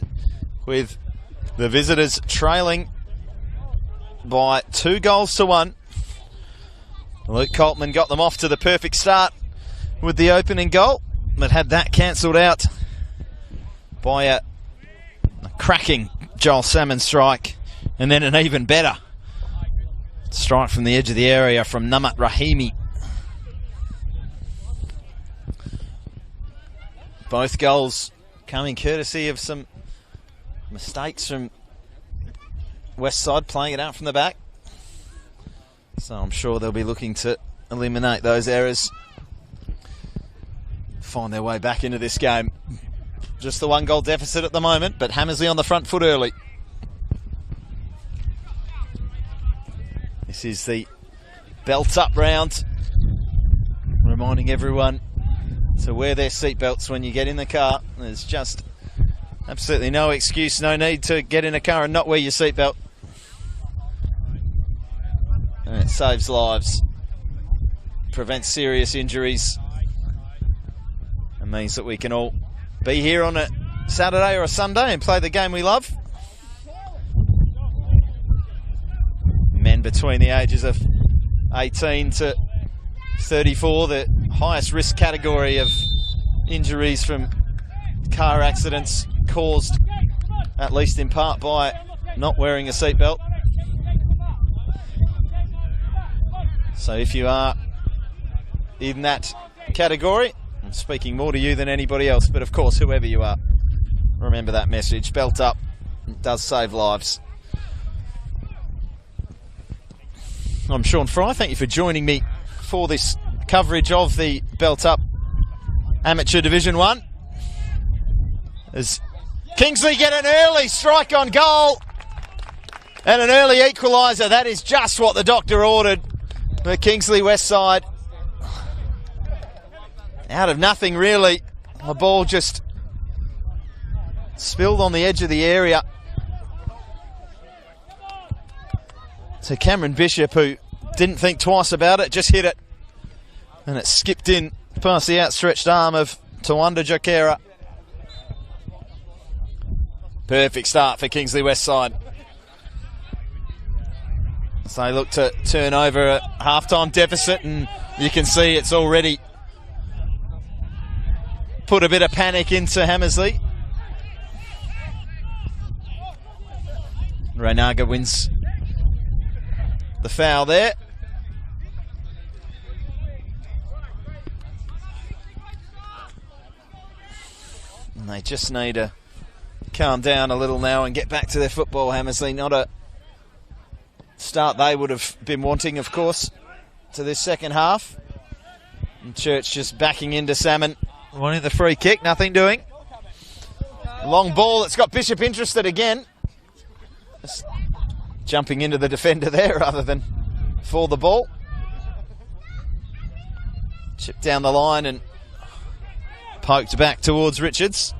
[SPEAKER 2] with the visitors trailing by 2-1. Luke Coltman got them off to the perfect start with the opening goal, but had that cancelled out by a cracking Joel Salmon strike, and then an even better strike from the edge of the area from Namat Rahimi. Both goals coming courtesy of some mistakes from Westside, playing it out from the back. So I'm sure they'll be looking to eliminate those errors, find their way back into this game. Just the 1-goal deficit at the moment, but Hamersley on the front foot early. This is the belt up round, reminding everyone to wear their seatbelts when you get in the car. There's just absolutely no excuse, no need to get in a car and not wear your seatbelt. And it saves lives, prevents serious injuries, and means that we can all be here on a Saturday or a Sunday and play the game we love. Men between the ages of 18 to 34, the highest risk category of injuries from car accidents, caused at least in part by not wearing a seatbelt. So if you are in that category, I'm speaking more to you than anybody else, but of course whoever you are, remember that message. Belt up, it does save lives. I'm Sean Fry, thank you for joining me for this coverage of the Belt Up Amateur Division 1. As Kingsley get an early strike on goal and an early equaliser. That is just what the doctor ordered for Kingsley Westside. Out of nothing really, the ball just spilled on the edge of the area to Cameron Bishop, who didn't think twice about it, just hit it. And it skipped in past the outstretched arm of Tawanda Jokera. Perfect start for Kingsley Westside. So they look to turn over a half-time deficit, and you can see it's already put a bit of panic into Hamersley. Reinaga wins the foul there. And they just need to calm down a little now and get back to their football, Hamersley. Not a start they would have been wanting, of course, to this second half. And Church just backing into Salmon, wanting the free kick, nothing doing. Long ball that's got Bishop interested again. Just jumping into the defender there rather than for the ball. Chipped down the line and poked back towards Richards.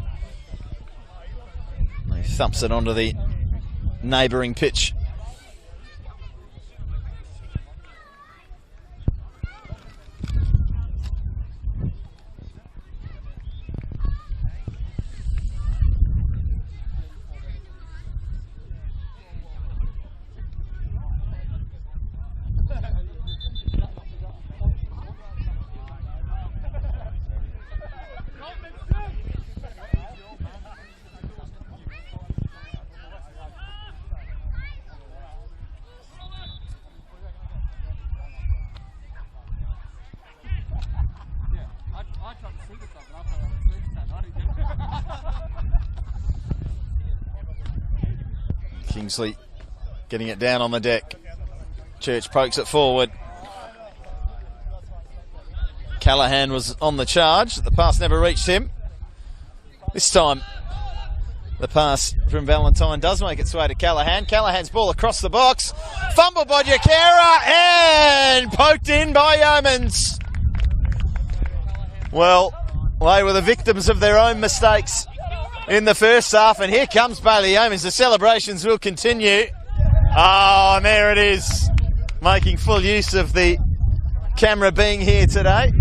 [SPEAKER 2] He thumps it onto the neighbouring pitch. Kingsley getting it down on the deck. Church pokes it forward. Callahan was on the charge. The pass never reached him. This time the pass from Valentine does make its way to Callahan. Callahan's ball across the box. Fumbled by Jokera and poked in by Yeomans. Well, they were the victims of their own mistakes in the first half, and here comes Bailey Yeomans. The celebrations will continue. Oh, and there it is, making full use of the camera being here today.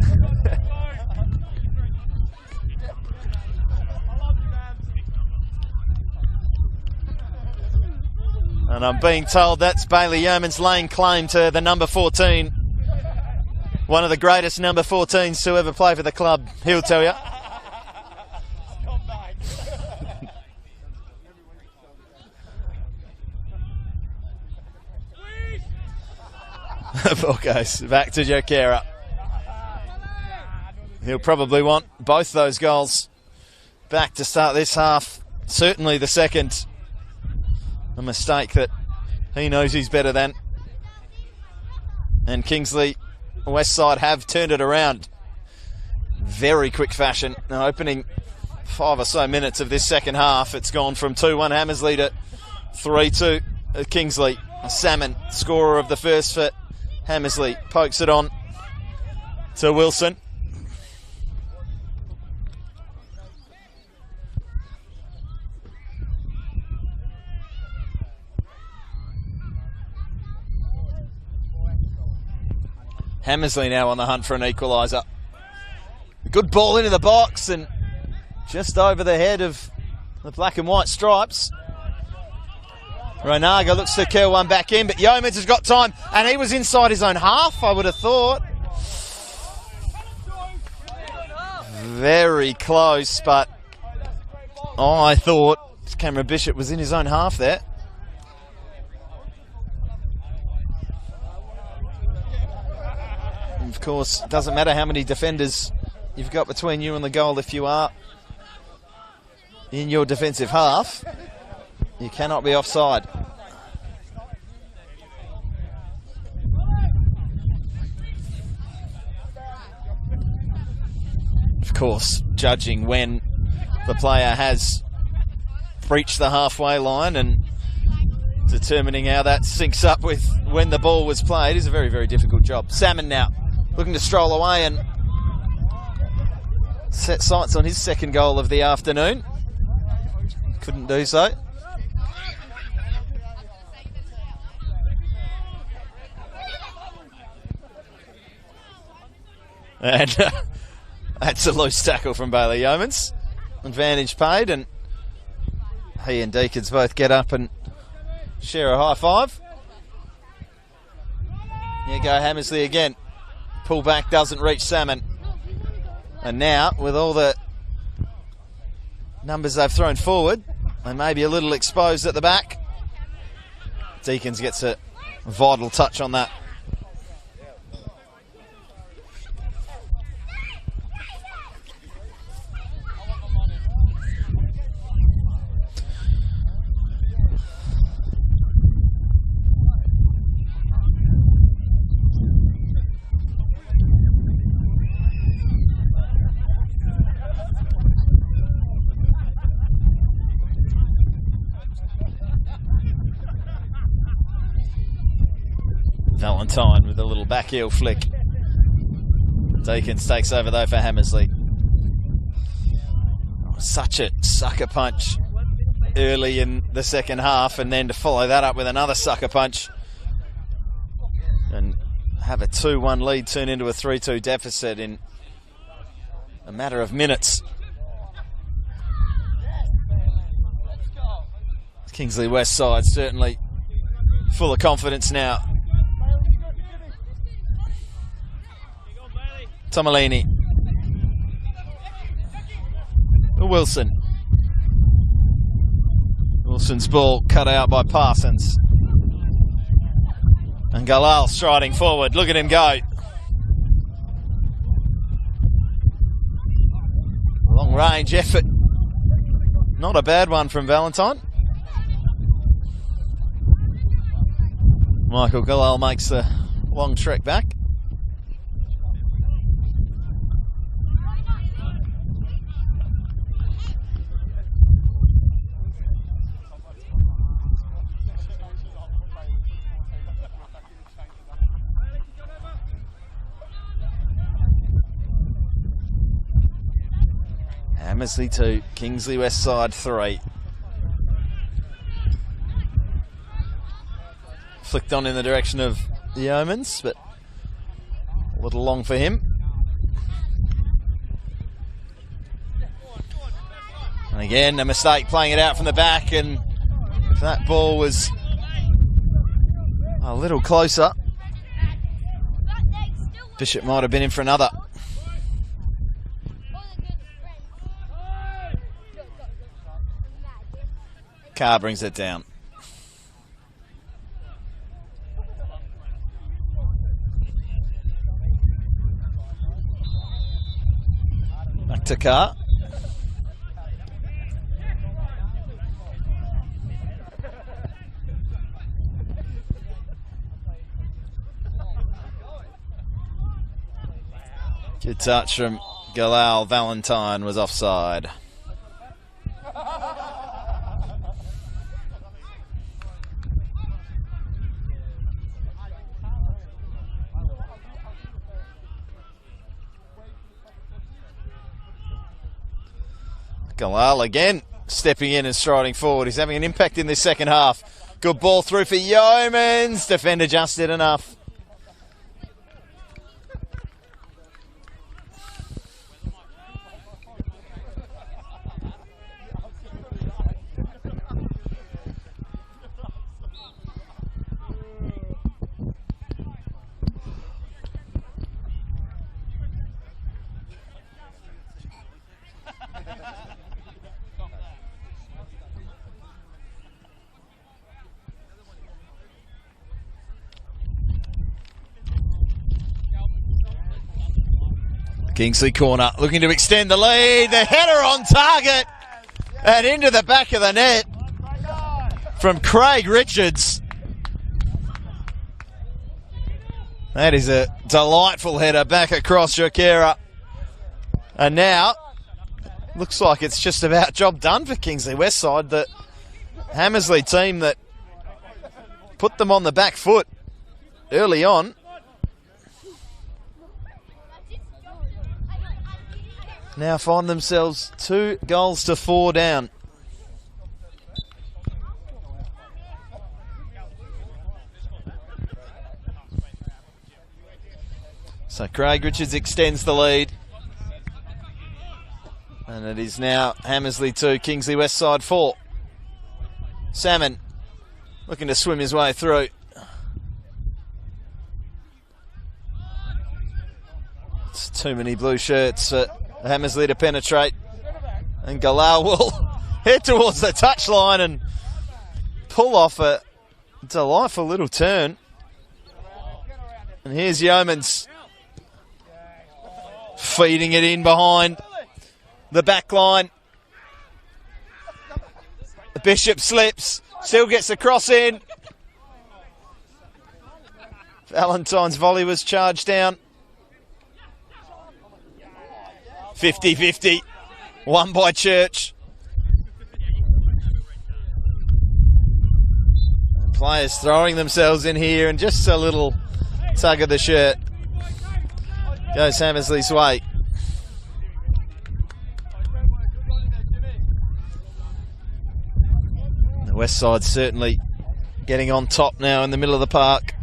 [SPEAKER 2] And I'm being told that's Bailey Yeomans laying claim to the number 14. One of the greatest number 14s to ever play for the club, he'll tell you. Ball goes back to Jokera. He'll probably want both those goals back to start this half. Certainly the second. A mistake that he knows he's better than. And Kingsley, Westside have turned it around. Very quick fashion. Now, opening 5 or so minutes of this second half, it's gone from 2-1 Hamersley to 3-2 Kingsley. Salmon, scorer of the first for Hamersley, pokes it on to Wilson. Hamersley now on the hunt for an equaliser. Good ball into the box and just over the head of the black and white stripes. Ronaga looks to curl one back in, but Yeomans has got time, and he was inside his own half, I would have thought. Very close, but I thought Cameron Bishop was in his own half there. Of course, it doesn't matter how many defenders you've got between you and the goal. If you are in your defensive half, you cannot be offside. Of course, judging when the player has breached the halfway line and determining how that syncs up with when the ball was played is a very, very difficult job. Salmon now looking to stroll away and set sights on his second goal of the afternoon. Couldn't do so. And that's a loose tackle from Bailey Yeomans. Advantage paid, and he and Deacons both get up and share a high five. Here go Hamersley again. Pull back doesn't reach Salmon. And now, with all the numbers they've thrown forward, they may be a little exposed at the back. Deacons gets a vital touch on that. Valentine with a little back heel flick. Deacons takes over though for Hamersley. Such a sucker punch early in the second half, and then to follow that up with another sucker punch and have a 2-1 lead turn into a 3-2 deficit in a matter of minutes. Kingsley Westside certainly full of confidence now. Tomalini. Wilson. Wilson's ball cut out by Parsons. And Galal striding forward. Look at him go. Long range effort. Not a bad one from Valentine. Michael Galal makes the long trek back. Hamersley 2, Kingsley Westside 3. Flicked on in the direction of the Yeomans, but A little long for him. And again, a mistake playing it out from the back, and if that ball was a little closer, Bishop might have been in for another. Carr brings it down. Back to Carr. Good touch from Galal. Valentine was offside. Galal again stepping in and striding forward. He's having an impact in this second half. Good ball through for Yeomans. Defender just did enough. Kingsley corner, looking to extend the lead. The header on target and into the back of the net from Craig Richards. That is a delightful header back across Jokera. And now, looks like it's just about job done for Kingsley Westside. The Hamersley team that put them on the back foot early on now find themselves 2-4 down. So Craig Richards extends the lead. And it is now Hamersley 2, Kingsley Westside 4. Salmon looking to swim his way through. It's too many blue shirts for Hamersley to penetrate, and Galal will head towards the touchline and pull off a delightful little turn. And here's Yeomans feeding it in behind the back line. The Bishop slips, still gets the cross in. Valentine's volley was charged down. 50-50, won by Church. And players throwing themselves in here, and just a little tug of the shirt goes Hamersley's way. The West Side certainly getting on top now in the middle of the park.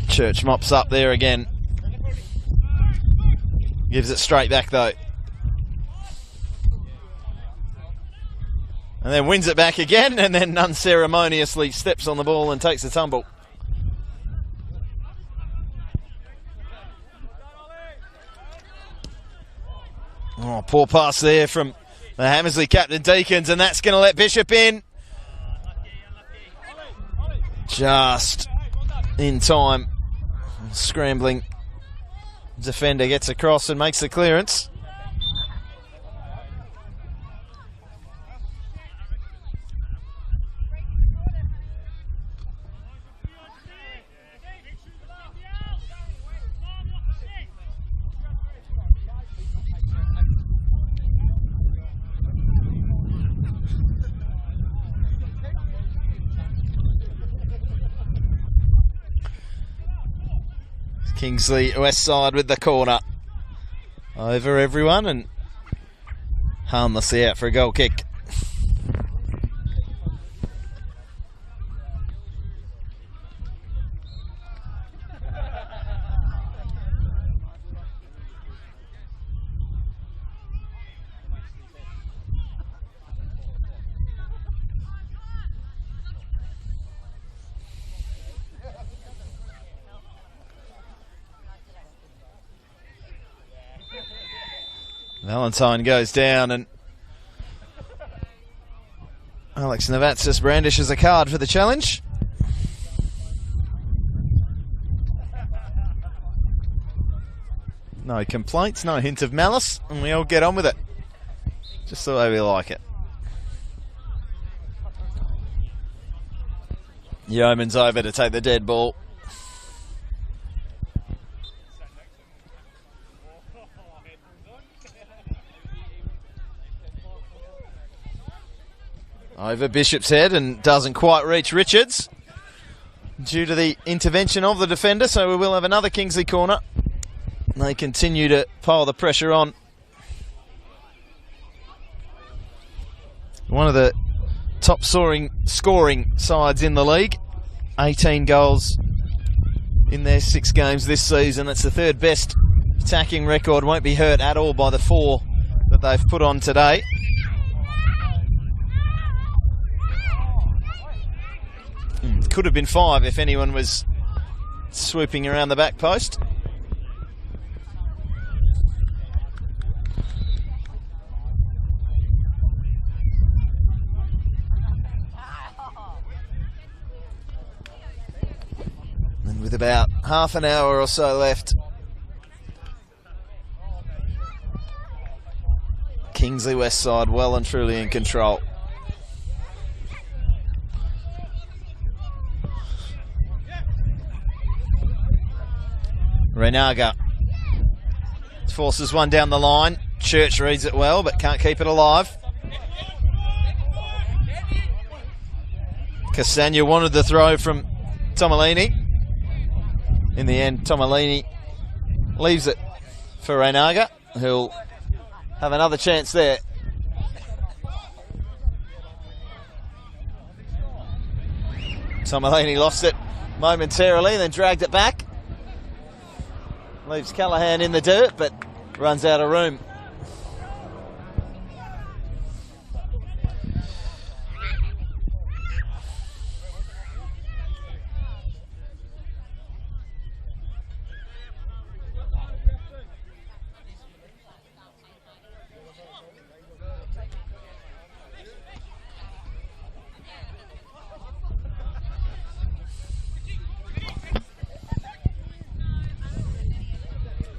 [SPEAKER 2] Church mops up there again. Gives it straight back though. And then wins it back again, and then unceremoniously steps on the ball and takes a tumble. Oh, poor pass there from the Hamersley captain Deacons, and that's going to let Bishop in. Just in time. Scrambling defender gets across and makes the clearance. Kingsley Westside with the corner over everyone and harmlessly out for a goal kick. Valentine goes down and Alex Navatsas brandishes a card for the challenge. No complaints, no hint of malice, and we all get on with it. Just the way we like it. Yeoman's over to take the dead ball. Over Bishop's head and doesn't quite reach Richards due to the intervention of the defender, so we will have another Kingsley corner. They continue to pile the pressure on. One of the top scoring sides in the league. 18 goals in their 6 games this season. That's the third best attacking record. Won't be hurt at all by the 4 that they've put on today. Could have been 5 if anyone was swooping around the back post. And with about half an hour or so left, Kingsley Westside well and truly in control. Renaga forces one down the line. Church reads it well, but can't keep it alive. Castagna wanted the throw from Tomolini. In the end, Tomolini leaves it for Renaga, who'll have another chance there. Tomolini lost it momentarily, then dragged it back. Leaves Callahan in the dirt, but runs out of room.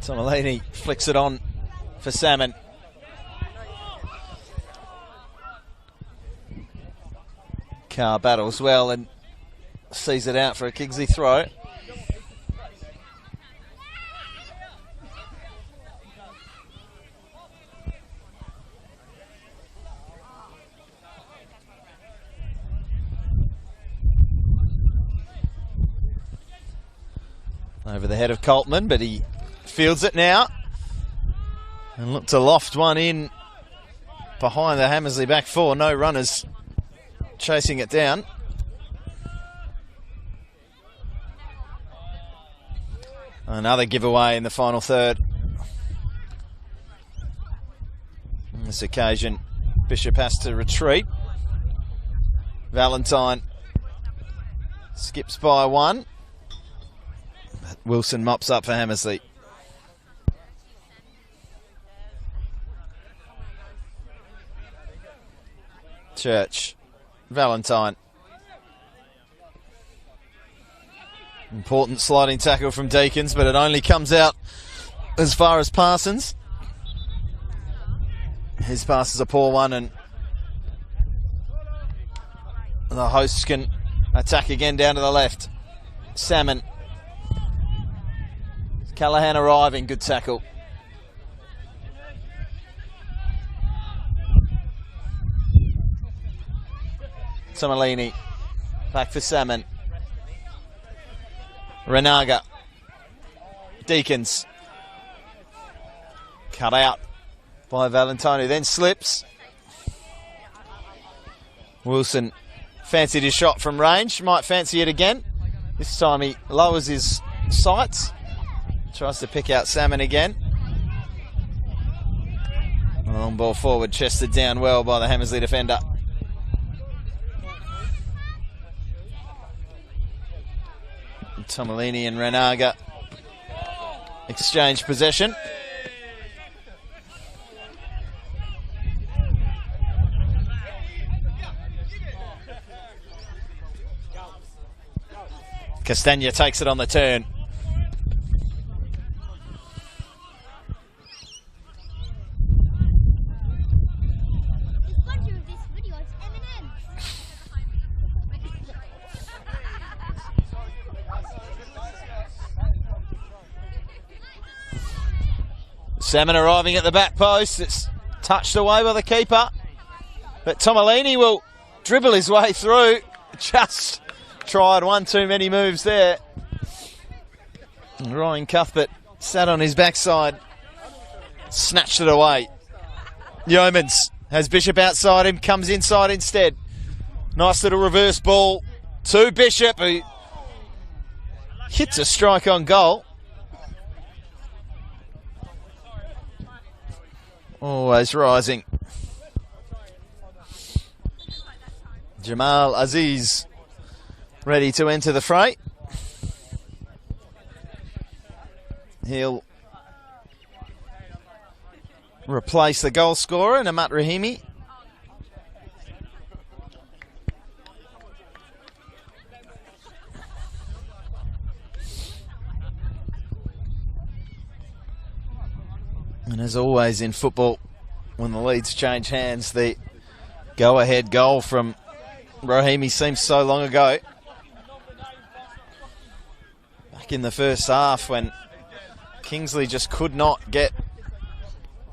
[SPEAKER 2] Tomolini flicks it on for Salmon. Carr battles well and sees it out for a Kingsley throw. Over the head of Coltman, but he fields it now and look to loft one in behind the Hamersley back 4. No runners chasing it down. Another giveaway in the final third. On this occasion, Bishop has to retreat. Valentine skips by 1. But Wilson mops up for Hamersley. Church, Valentine. Important sliding tackle from Deakins, but it only comes out as far as Parsons. His pass is a poor one, and the hosts can attack again down to the left. Salmon. Callahan arriving, good tackle. Tomolini, back for Salmon. Renaga. Deakins. Cut out by Valentino, then slips. Wilson fancied his shot from range, might fancy it again. This time he lowers his sights. Tries to pick out Salmon again. Long ball forward, chested down well by the Hamersley defender. Tomolini and Renaga exchange possession. Castagna takes it on the turn. Salmon arriving at the back post. It's touched away by the keeper. But Tomolini will dribble his way through. Just tried one too many moves there. And Ryan Cuthbert sat on his backside. Snatched it away. Yeomans has Bishop outside him. Comes inside instead. Nice little reverse ball to Bishop, who hits a strike on goal. Always rising. Jamal Aziz ready to enter the fray. He'll replace the goal scorer, Namat Rahimi. And as always in football, when the leads change hands, the go-ahead goal from Rahimi seems so long ago. Back in the first half when Kingsley just could not get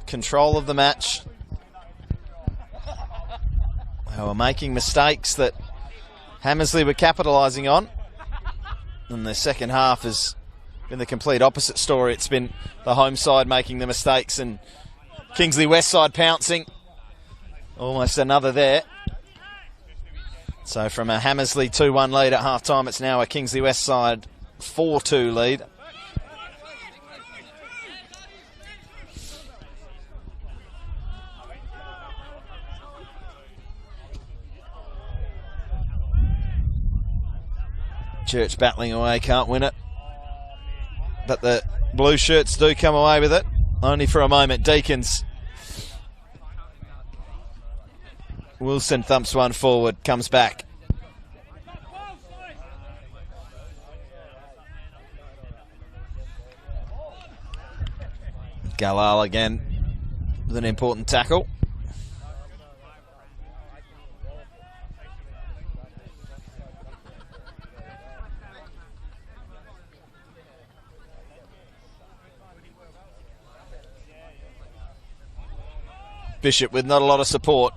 [SPEAKER 2] control of the match. They were making mistakes that Hamersley were capitalising on. And the second half has been the complete opposite story. It's been the home side making the mistakes and Kingsley Westside pouncing. Almost another there. So from a Hamersley 2-1 lead at half-time, it's now a Kingsley Westside 4-2 lead. Church battling away, can't win it. But the blue shirts do come away with it. Only for a moment. Deacons. Wilson thumps one forward, comes back. Galal again with an important tackle. Bishop with not a lot of support.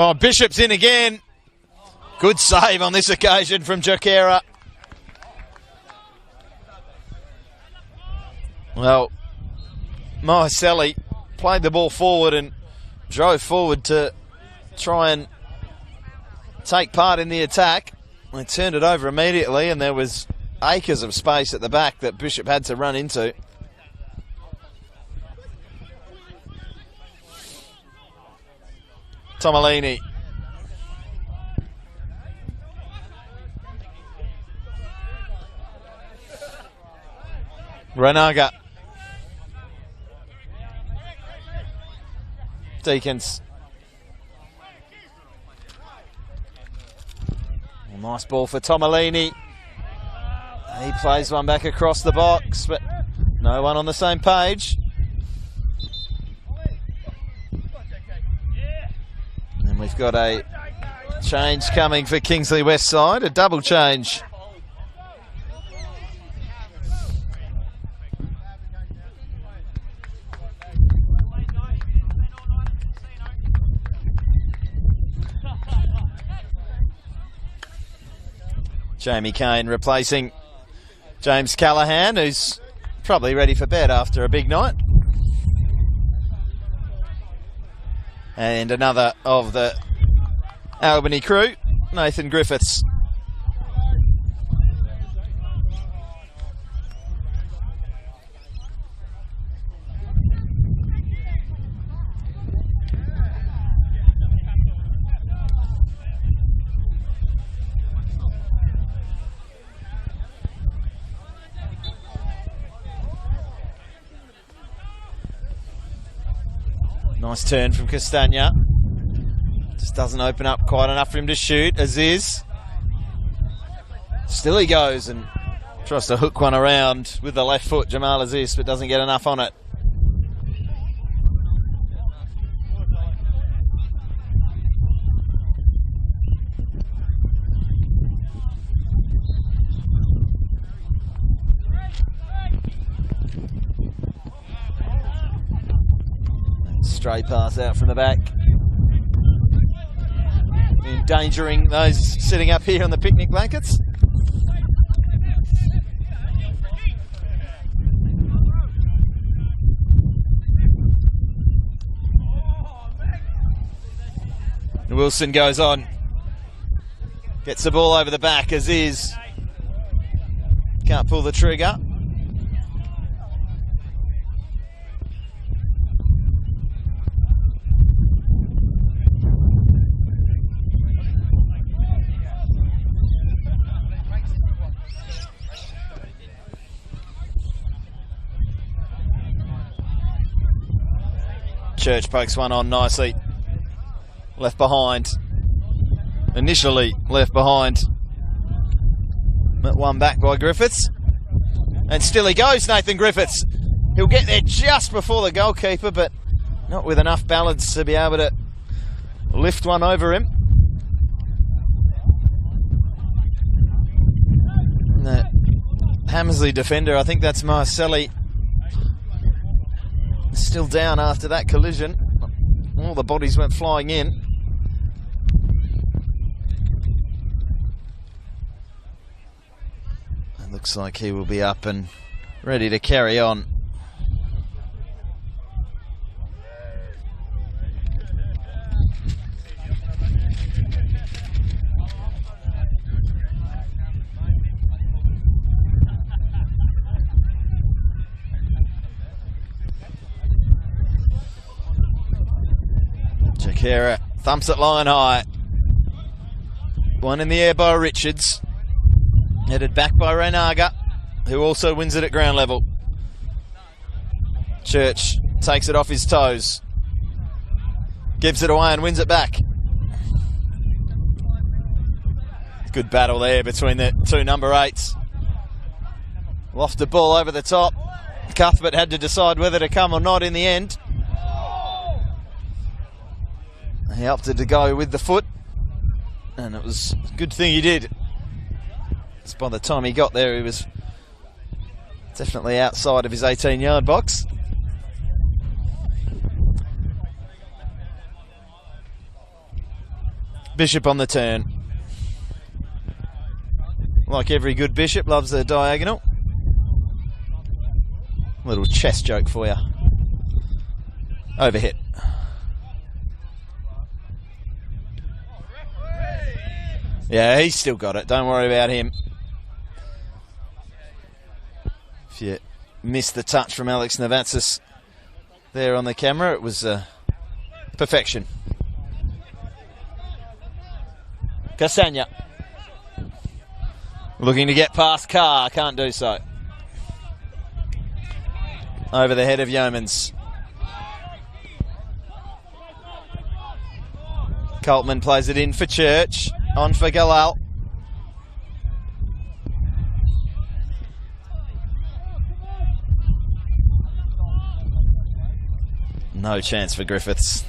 [SPEAKER 2] Oh, Bishop's in again. Good save on this occasion from Jokera. Well, Mohaselli played the ball forward and drove forward to try and take part in the attack. They turned it over immediately and there was acres of space at the back that Bishop had to run into. Tomolini. Renaga. Deacons. Nice ball for Tomolini. He plays one back across the box, but no one on the same page. And we've got a change coming for Kingsley Westside, a double change. Jamie Kane replacing James Callaghan, who's probably ready for bed after a big night. And another of the Albany crew, Nathan Griffiths. Nice turn from Castagna. Just doesn't open up quite enough for him to shoot. Aziz. Still he goes and tries to hook one around with the left foot, Jamal Aziz, but doesn't get enough on it. Stray pass out from the back. Endangering those sitting up here on the picnic blankets. Wilson goes on. Gets the ball over the back. Aziz can't pull the trigger. Church pokes one on nicely. Left behind. Initially left behind. But one back by Griffiths. And still he goes, Nathan Griffiths. He'll get there just before the goalkeeper, but not with enough balance to be able to lift one over him. And that Hamersley defender, I think that's Marcelli, still down after that collision. All the bodies went flying in. It looks like he will be up and ready to carry on. Jakera thumps it line high. One in the air by Richards. Headed back by Reinaga, who also wins it at ground level. Church takes it off his toes. Gives it away and wins it back. Good battle there between the two number 8s. Lofted ball over the top. Cuthbert had to decide whether to come or not in the end. He opted to go with the foot, and it was a good thing he did. Because by the time he got there, he was definitely outside of his 18-yard box. Bishop on the turn. Like every good Bishop, loves a diagonal. Little chess joke for you. Overhit. Yeah, he's still got it. Don't worry about him. If you missed the touch from Alex Navatsas there on the camera, it was perfection. Castagna. Looking to get past Carr. Can't do so. Over the head of Yeomans. Coltman plays it in for Church. On for Galal. No chance for Griffiths.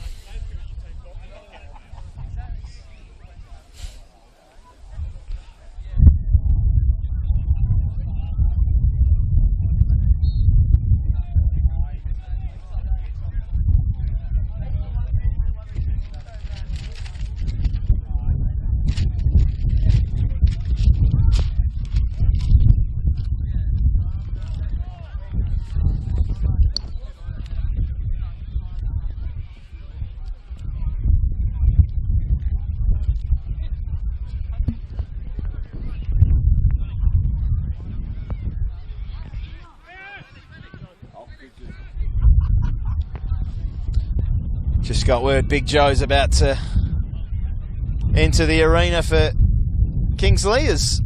[SPEAKER 2] Just got word Big Joe's about to enter the arena for Kingsley as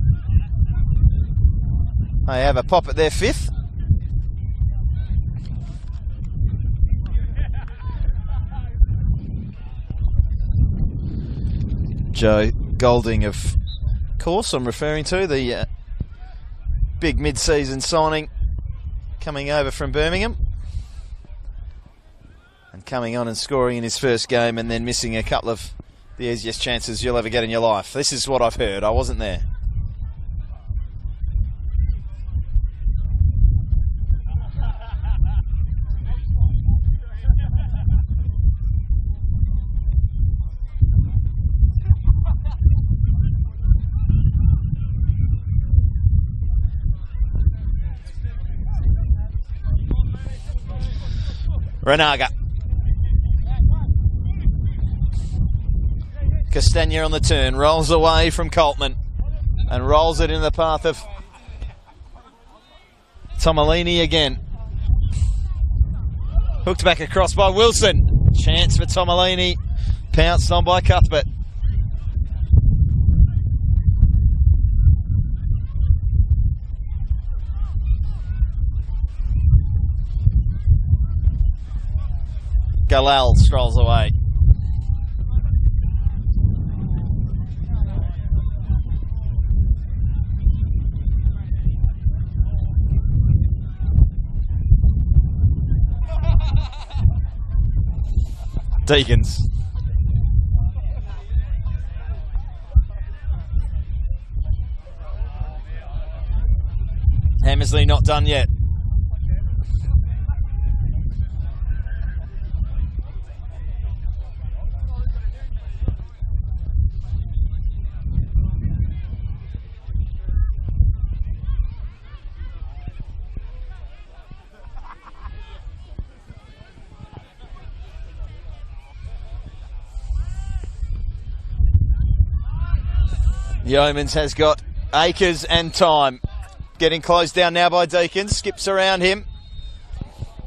[SPEAKER 2] they have a pop at their 5th. Joe Golding, of course, I'm referring to, the big mid-season signing coming over from Birmingham and coming on and scoring in his first game and then missing a couple of the easiest chances you'll ever get in your life. This is what I've heard. I wasn't there. Renaga. Castagna on the turn, rolls away from Coltman and rolls it in the path of Tomolini again. Hooked back across by Wilson. Chance for Tomolini, pounced on by Cuthbert. Galal strolls away. Deacons. Hamersley not done yet. Yeomans has got acres and time. Getting closed down now by Deacons. Skips around him.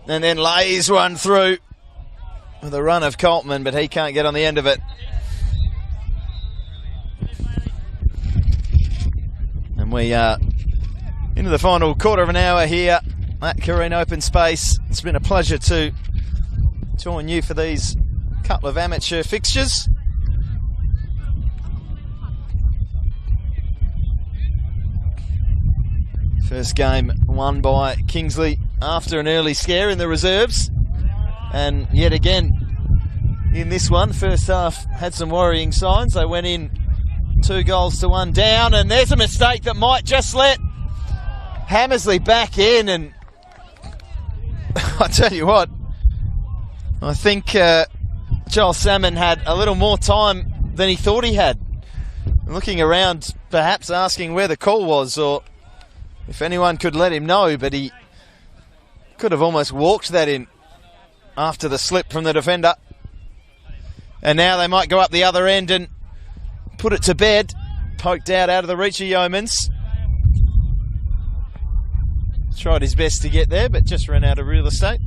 [SPEAKER 2] And then lays one through with a run of Coltman, but he can't get on the end of it. And we are into the final quarter of an hour here at Careen Open Space. It's been a pleasure to join you for these couple of amateur fixtures. First game won by Kingsley after an early scare in the reserves. And yet again, in this one, first half had some worrying signs. They went in 2-1 down, and there's a mistake that might just let Hamersley back in. And I tell you what, I think Joel Salmon had a little more time than he thought he had. Looking around, perhaps asking where the call was, or if anyone could let him know, but he could have almost walked that in after the slip from the defender. And now they might go up the other end and put it to bed. Poked out of the reach of Yeomans. Tried his best to get there, but just ran out of real estate.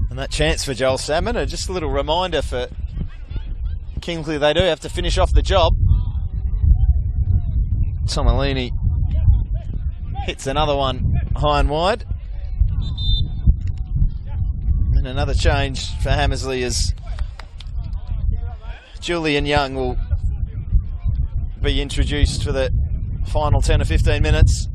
[SPEAKER 2] And that chance for Joel Salmon, just a little reminder for Kingsley, they do have to finish off the job. Tomolini hits another one high and wide. And another change for Hamersley as Julian Young will be introduced for the final 10 or 15 minutes.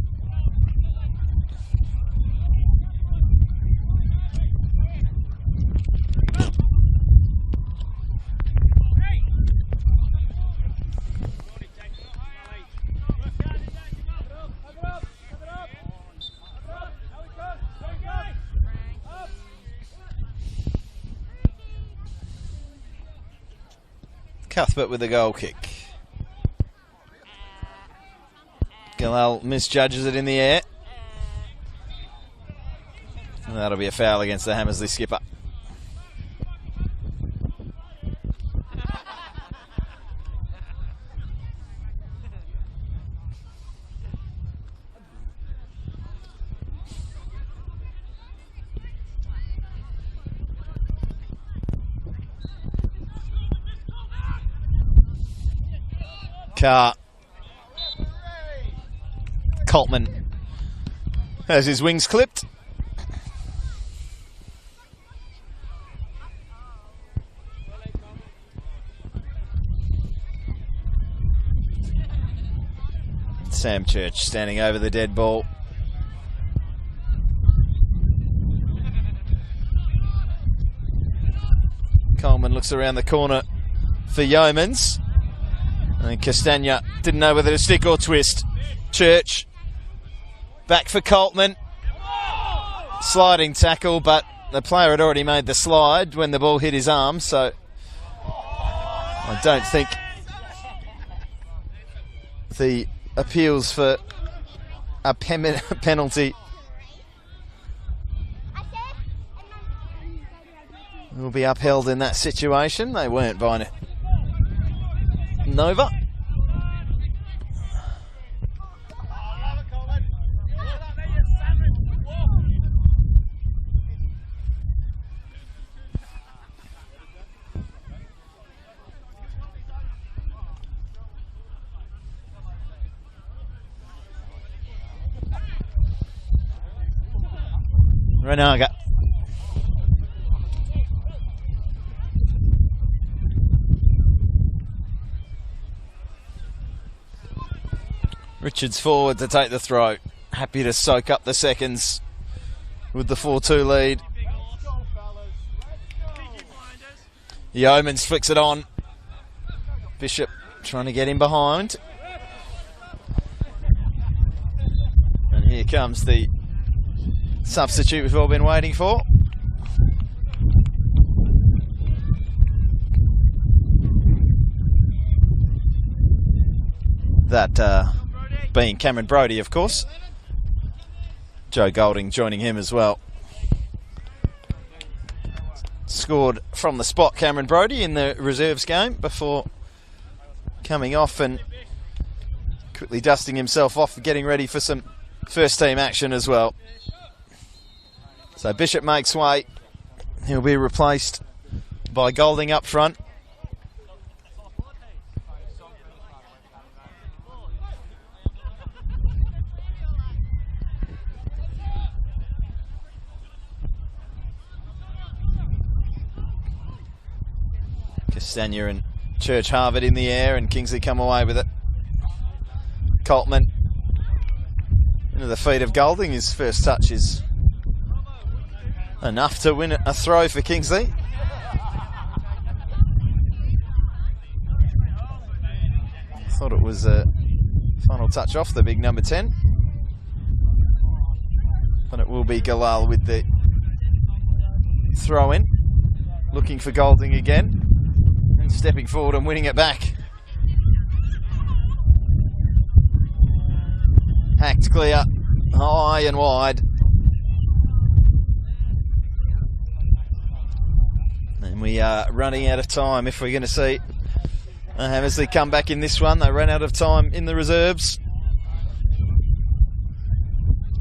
[SPEAKER 2] Cuthbert with the goal kick. Galal misjudges it in the air. And that'll be a foul against the Hamersley skipper. Carr. Coltman has his wings clipped. Sam Church standing over the dead ball. Coleman looks around the corner for Yeomans. And Castagna didn't know whether to stick or twist. Church back for Coltman. Sliding tackle, but the player had already made the slide when the ball hit his arm, so I don't think the appeals for a penalty will be upheld in that situation. They weren't by Nova. Renaga. Richards forward to take the throw. Happy to soak up the seconds with the 4-2 lead. Yeomans flicks it on. Bishop trying to get him behind. And here comes the substitute we've all been waiting for. That being Cameron Brodie, of course. Joe Golding joining him as well. Scored from the spot, Cameron Brodie, in the reserves game before coming off and quickly dusting himself off, getting ready for some first team action as well. So Bishop makes way. He'll be replaced by Golding up front. Castagna and Church Harvard in the air, and Kingsley come away with it. Coltman into the feet of Golding. His first touch is enough to win a throw for Kingsley. Thought it was a final touch off the big number 10. But it will be Galal with the throw in. Looking for Golding again. And stepping forward and winning it back. Hacked clear. High and wide. And we are running out of time if we're going to see Hamersley come back in this one. They ran out of time in the reserves.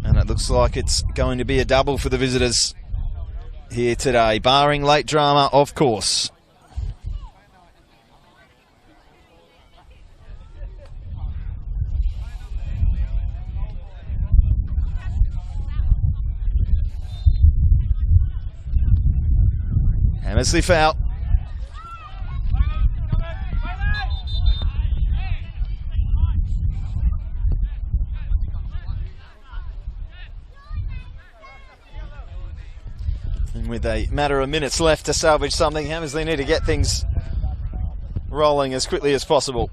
[SPEAKER 2] And it looks like it's going to be a double for the visitors here today, barring late drama, of course. Hamersley foul. And with a matter of minutes left to salvage something, Hamersley need to get things rolling as quickly as possible.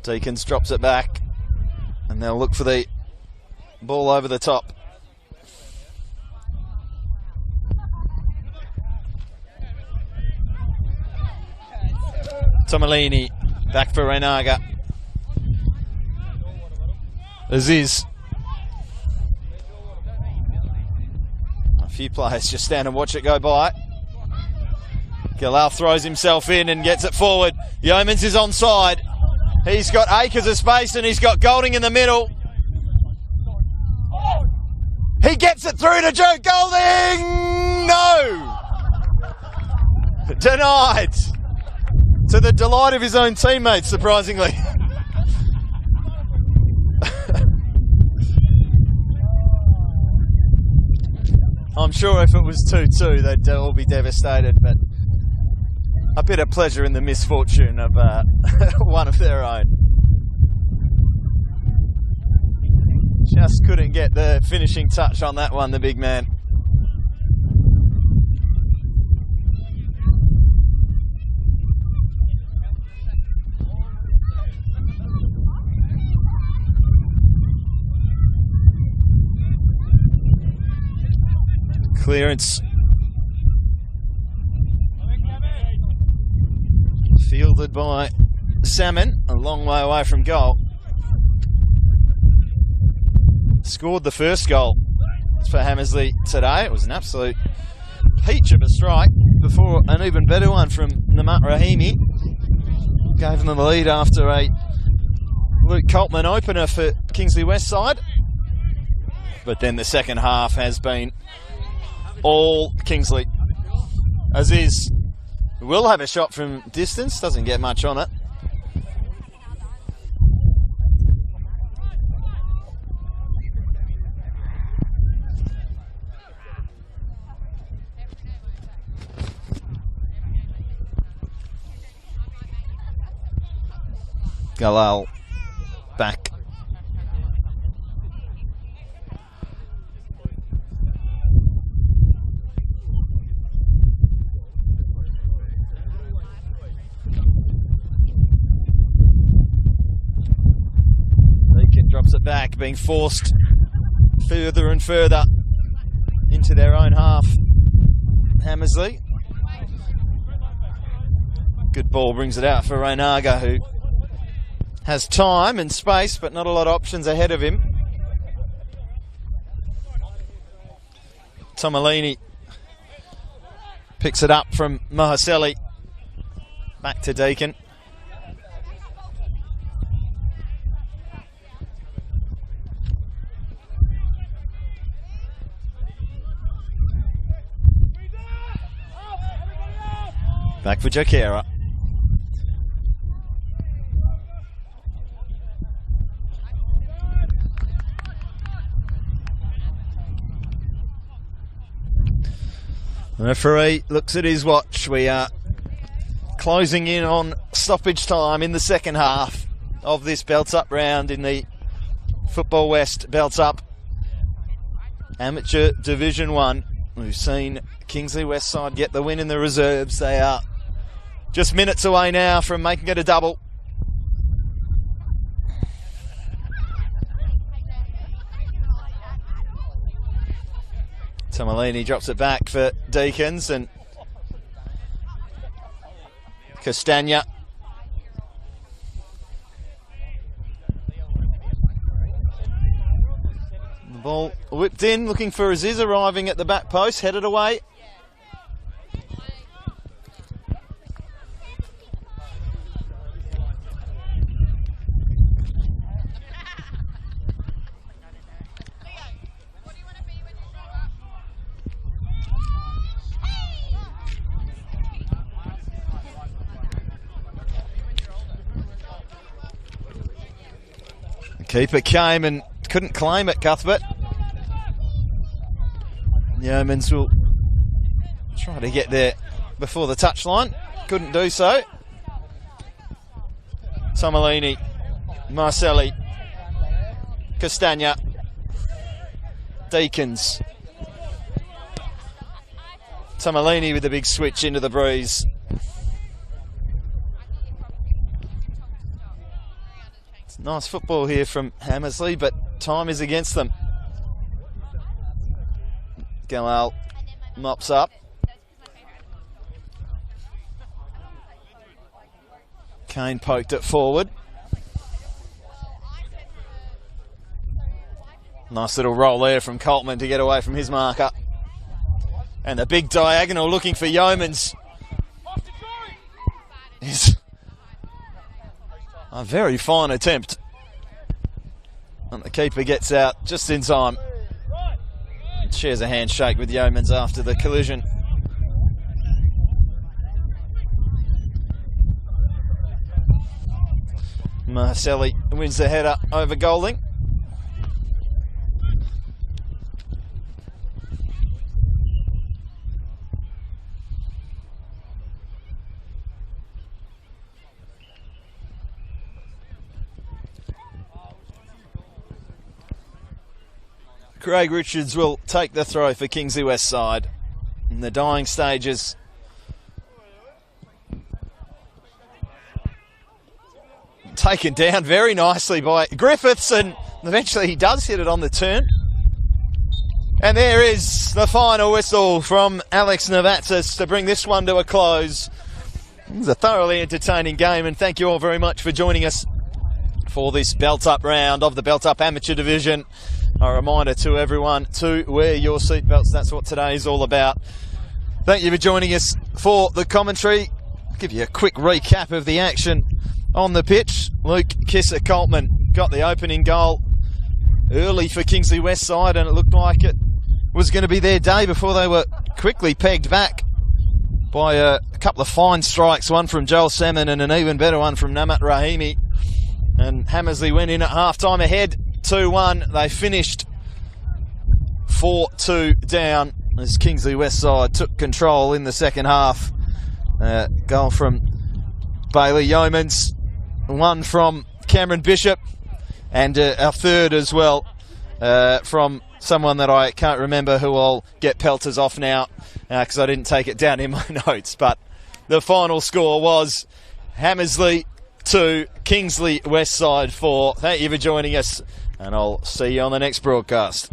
[SPEAKER 2] Deakins drops it back, and they'll look for the ball over the top. Tomolini back for Renaga. Aziz. A few players just stand and watch it go by. Galal throws himself in and gets it forward. Yeomans is onside. He's got acres of space and he's got Golding in the middle. He gets it through to Joe Golding! No! Denied! To the delight of his own teammates, surprisingly. I'm sure if it was 2-2, they'd all be devastated, but a bit of pleasure in the misfortune of one of their own. Just couldn't get the finishing touch on that one, the big man. Clearance. Fielded by Salmon, a long way away from goal. Scored the first goal for Hamersley today. It was an absolute peach of a strike before an even better one from Namat Rahimi. Gave them the lead after a Luke Coltman opener for Kingsley Westside. But then the second half has been all Kingsley. Aziz will have a shot from distance, doesn't get much on it. Galal back. Drops it back, being forced further and further into their own half. Hamersley. Good ball, brings it out for Reinaga, who has time and space, but not a lot of options ahead of him. Tomalini picks it up from Mahaseli. Back to Deacon. Back for Jakera. The referee looks at his watch. We are closing in on stoppage time in the second half of this Belts Up round in the Football West Belts Up Amateur Division 1. We've seen Kingsley Westside get the win in the reserves. They are just minutes away now from making it a double. Tomalini drops it back for Deacons and Castagna. The ball whipped in, looking for Aziz, arriving at the back post, headed away. Keeper came and couldn't claim it, Cuthbert. Yeomans will try to get there before the touchline. Couldn't do so. Tomalini, Marcelli, Castagna, Deacons. Tomalini with the big switch into the breeze. Nice football here from Hamersley, but time is against them. Galal mops up. Kane poked it forward. Nice little roll there from Coltman to get away from his marker. And the big diagonal looking for Yeomans. A very fine attempt. And the keeper gets out just in time. shares a handshake with Yeomans after the collision. Marcelli wins the header over Golding. Craig Richards will take the throw for Kingsley Westside in the dying stages. Taken down very nicely by Griffiths, and eventually he does hit it on the turn. And there is the final whistle from Alex Navatzis to bring this one to a close. It was a thoroughly entertaining game, and thank you all very much for joining us for this belt-up round of the belt-up amateur division. A reminder to everyone to wear your seatbelts. That's what today is all about. Thank you for joining us for the commentary. I'll give you a quick recap of the action on the pitch. Luke Kisser-Coltman got the opening goal early for Kingsley Westside, and it looked like it was going to be their day before they were quickly pegged back by a couple of fine strikes, one from Joel Salmon and an even better one from Namat Rahimi. And Hamersley went in at half-time ahead 2-1. They finished 4-2 down as Kingsley Westside took control in the second half. Goal from Bailey Yeomans, one from Cameron Bishop, and a third as well from someone that I can't remember, who I'll get pelters off now because I didn't take it down in my notes. But the final score was Hamersley 2, Kingsley Westside 4. Thank you for joining us, and I'll see you on the next broadcast.